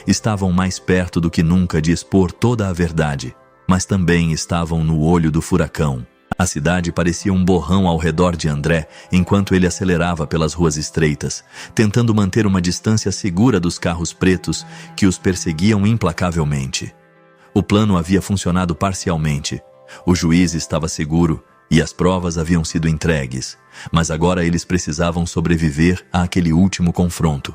Estavam mais perto do que nunca de expor toda a verdade, mas também estavam no olho do furacão. A cidade parecia um borrão ao redor de André, enquanto ele acelerava pelas ruas estreitas, tentando manter uma distância segura dos carros pretos que os perseguiam implacavelmente. O plano havia funcionado parcialmente. O juiz estava seguro, e as provas haviam sido entregues, mas agora eles precisavam sobreviver àquele último confronto.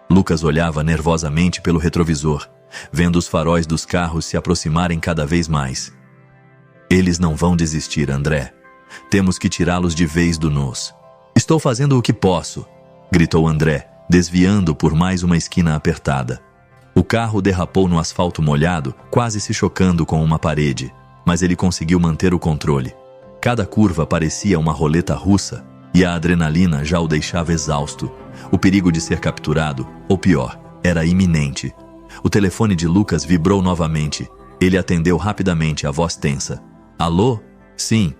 Lucas olhava nervosamente pelo retrovisor, vendo os faróis dos carros se aproximarem cada vez mais. Eles não vão desistir, André. Temos que tirá-los de vez do nós. Estou fazendo o que posso, gritou André, desviando por mais uma esquina apertada. O carro derrapou no asfalto molhado, quase se chocando com uma parede, mas ele conseguiu manter o controle. Cada curva parecia uma roleta russa e a adrenalina já o deixava exausto. O perigo de ser capturado, ou pior, era iminente. O telefone de Lucas vibrou novamente. Ele atendeu rapidamente a voz tensa. Alô? Sim.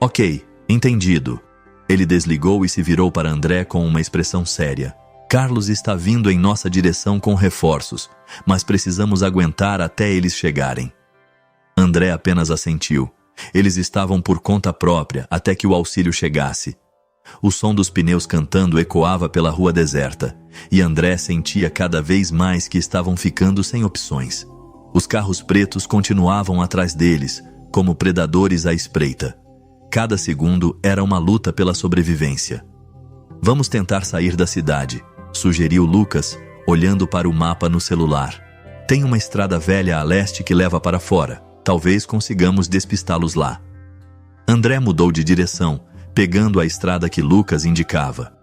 Ok, Entendido. Ele desligou e se virou para André com uma expressão séria. Carlos está vindo em nossa direção com reforços, mas precisamos aguentar até eles chegarem. André apenas assentiu. Eles estavam por conta própria até que o auxílio chegasse. O som dos pneus cantando ecoava pela rua deserta, e André sentia cada vez mais que estavam ficando sem opções. Os carros pretos continuavam atrás deles, como predadores à espreita. Cada segundo era uma luta pela sobrevivência. Vamos tentar sair da cidade, sugeriu Lucas, olhando para o mapa no celular. Tem uma estrada velha a leste que leva para fora. Talvez consigamos despistá-los lá. André mudou de direção, pegando a estrada que Lucas indicava.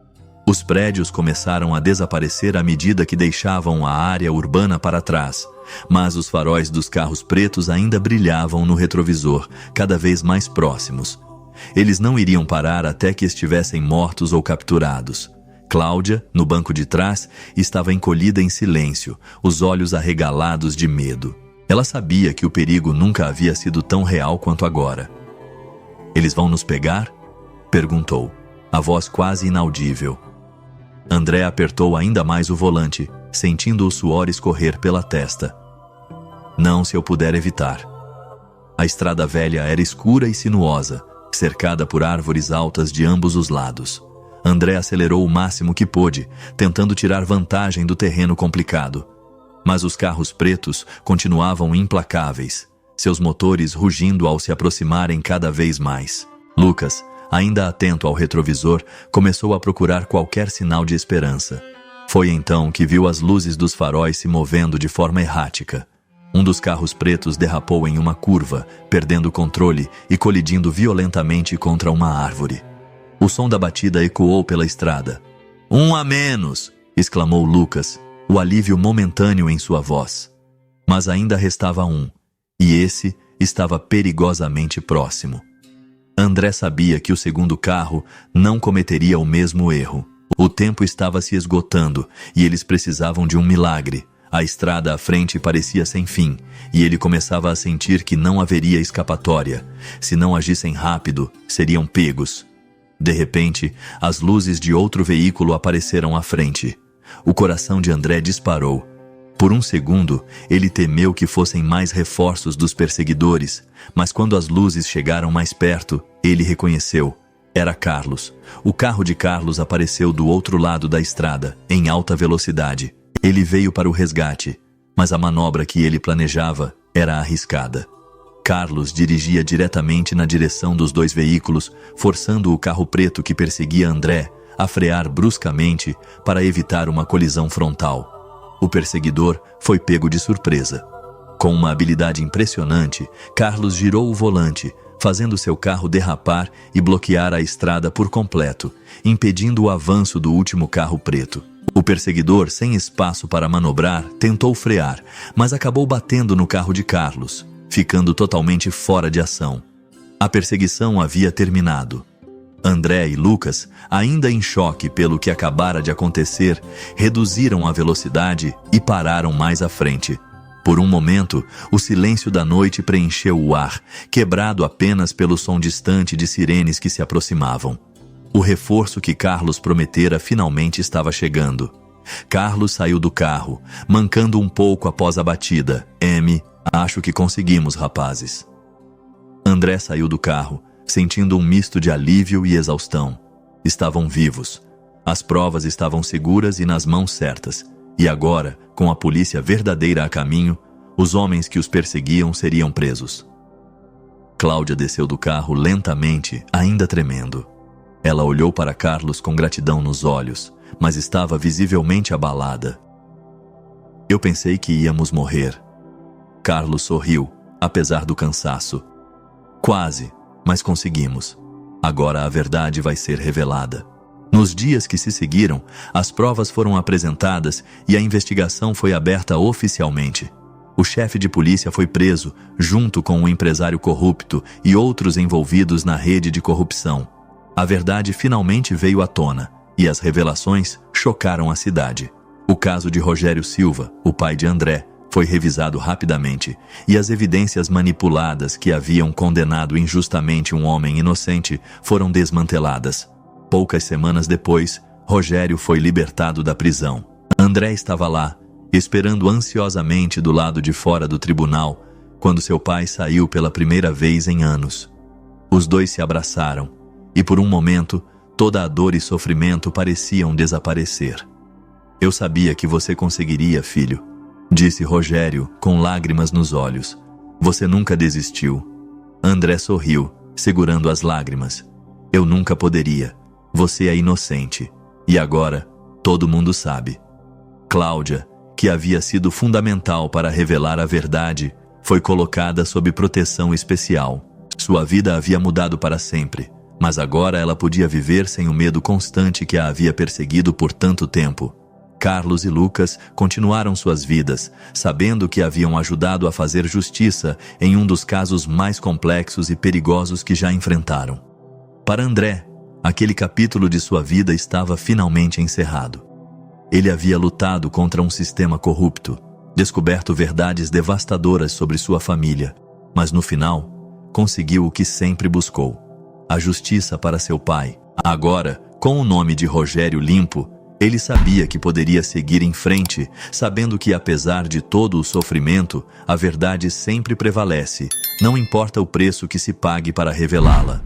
Os prédios começaram a desaparecer à medida que deixavam a área urbana para trás, mas os faróis dos carros pretos ainda brilhavam no retrovisor, cada vez mais próximos. Eles não iriam parar até que estivessem mortos ou capturados. Cláudia, no banco de trás, estava encolhida em silêncio, os olhos arregalados de medo. Ela sabia que o perigo nunca havia sido tão real quanto agora. "Eles vão nos pegar?" perguntou, a voz quase inaudível. André apertou ainda mais o volante, sentindo o suor escorrer pela testa. "Não, se eu puder evitar." A estrada velha era escura e sinuosa, cercada por árvores altas de ambos os lados. André acelerou o máximo que pôde, tentando tirar vantagem do terreno complicado. Mas os carros pretos continuavam implacáveis, seus motores rugindo ao se aproximarem cada vez mais. Lucas, ainda atento ao retrovisor, começou a procurar qualquer sinal de esperança. Foi então que viu as luzes dos faróis se movendo de forma errática. Um dos carros pretos derrapou em uma curva, perdendo o controle e colidindo violentamente contra uma árvore. O som da batida ecoou pela estrada. "Um a menos!" exclamou Lucas, o alívio momentâneo em sua voz. Mas ainda restava um, e esse estava perigosamente próximo. André sabia que o segundo carro não cometeria o mesmo erro. O tempo estava se esgotando e eles precisavam de um milagre. A estrada à frente parecia sem fim, e ele começava a sentir que não haveria escapatória. Se não agissem rápido, seriam pegos. De repente, as luzes de outro veículo apareceram à frente. O coração de André disparou. Por um segundo, ele temeu que fossem mais reforços dos perseguidores, mas quando as luzes chegaram mais perto, ele reconheceu. Era Carlos. O carro de Carlos apareceu do outro lado da estrada, em alta velocidade. Ele veio para o resgate, mas a manobra que ele planejava era arriscada. Carlos dirigia diretamente na direção dos dois veículos, forçando o carro preto que perseguia André a frear bruscamente para evitar uma colisão frontal. O perseguidor foi pego de surpresa. Com uma habilidade impressionante, Carlos girou o volante, fazendo seu carro derrapar e bloquear a estrada por completo, impedindo o avanço do último carro preto. O perseguidor, sem espaço para manobrar, tentou frear, mas acabou batendo no carro de Carlos, ficando totalmente fora de ação. A perseguição havia terminado. André e Lucas, ainda em choque pelo que acabara de acontecer, reduziram a velocidade e pararam mais à frente. Por um momento, o silêncio da noite preencheu o ar, quebrado apenas pelo som distante de sirenes que se aproximavam. O reforço que Carlos prometera finalmente estava chegando. Carlos saiu do carro, mancando um pouco após a batida. Acho que conseguimos, rapazes." André saiu do carro, sentindo um misto de alívio e exaustão. Estavam vivos. As provas estavam seguras e nas mãos certas. E agora, com a polícia verdadeira a caminho, os homens que os perseguiam seriam presos. Cláudia desceu do carro lentamente, ainda tremendo. Ela olhou para Carlos com gratidão nos olhos, mas estava visivelmente abalada. "Eu pensei que íamos morrer." Carlos sorriu, apesar do cansaço. "Quase, mas conseguimos. Agora a verdade vai ser revelada." Nos dias que se seguiram, as provas foram apresentadas e a investigação foi aberta oficialmente. O chefe de polícia foi preso, junto com o empresário corrupto e outros envolvidos na rede de corrupção. A verdade finalmente veio à tona, e as revelações chocaram a cidade. O caso de Rogério Silva, o pai de André, Foi revisado rapidamente, e as evidências manipuladas que haviam condenado injustamente um homem inocente foram desmanteladas. Poucas semanas depois, Rogério foi libertado da prisão. André estava lá, esperando ansiosamente do lado de fora do tribunal, quando seu pai saiu pela primeira vez em anos. Os dois se abraçaram, e por um momento, toda a dor e sofrimento pareciam desaparecer. "Eu sabia que você conseguiria, filho", disse Rogério, com lágrimas nos olhos. "Você nunca desistiu." André sorriu, segurando as lágrimas. "Eu nunca poderia. Você é inocente. E agora, todo mundo sabe." Cláudia, que havia sido fundamental para revelar a verdade, foi colocada sob proteção especial. Sua vida havia mudado para sempre, mas agora ela podia viver sem o medo constante que a havia perseguido por tanto tempo. Carlos e Lucas continuaram suas vidas, sabendo que haviam ajudado a fazer justiça em um dos casos mais complexos e perigosos que já enfrentaram. Para André, aquele capítulo de sua vida estava finalmente encerrado. Ele havia lutado contra um sistema corrupto, descoberto verdades devastadoras sobre sua família, mas no final, conseguiu o que sempre buscou: a justiça para seu pai. Agora, com o nome de Rogério limpo, ele sabia que poderia seguir em frente, sabendo que apesar de todo o sofrimento, a verdade sempre prevalece, não importa o preço que se pague para revelá-la.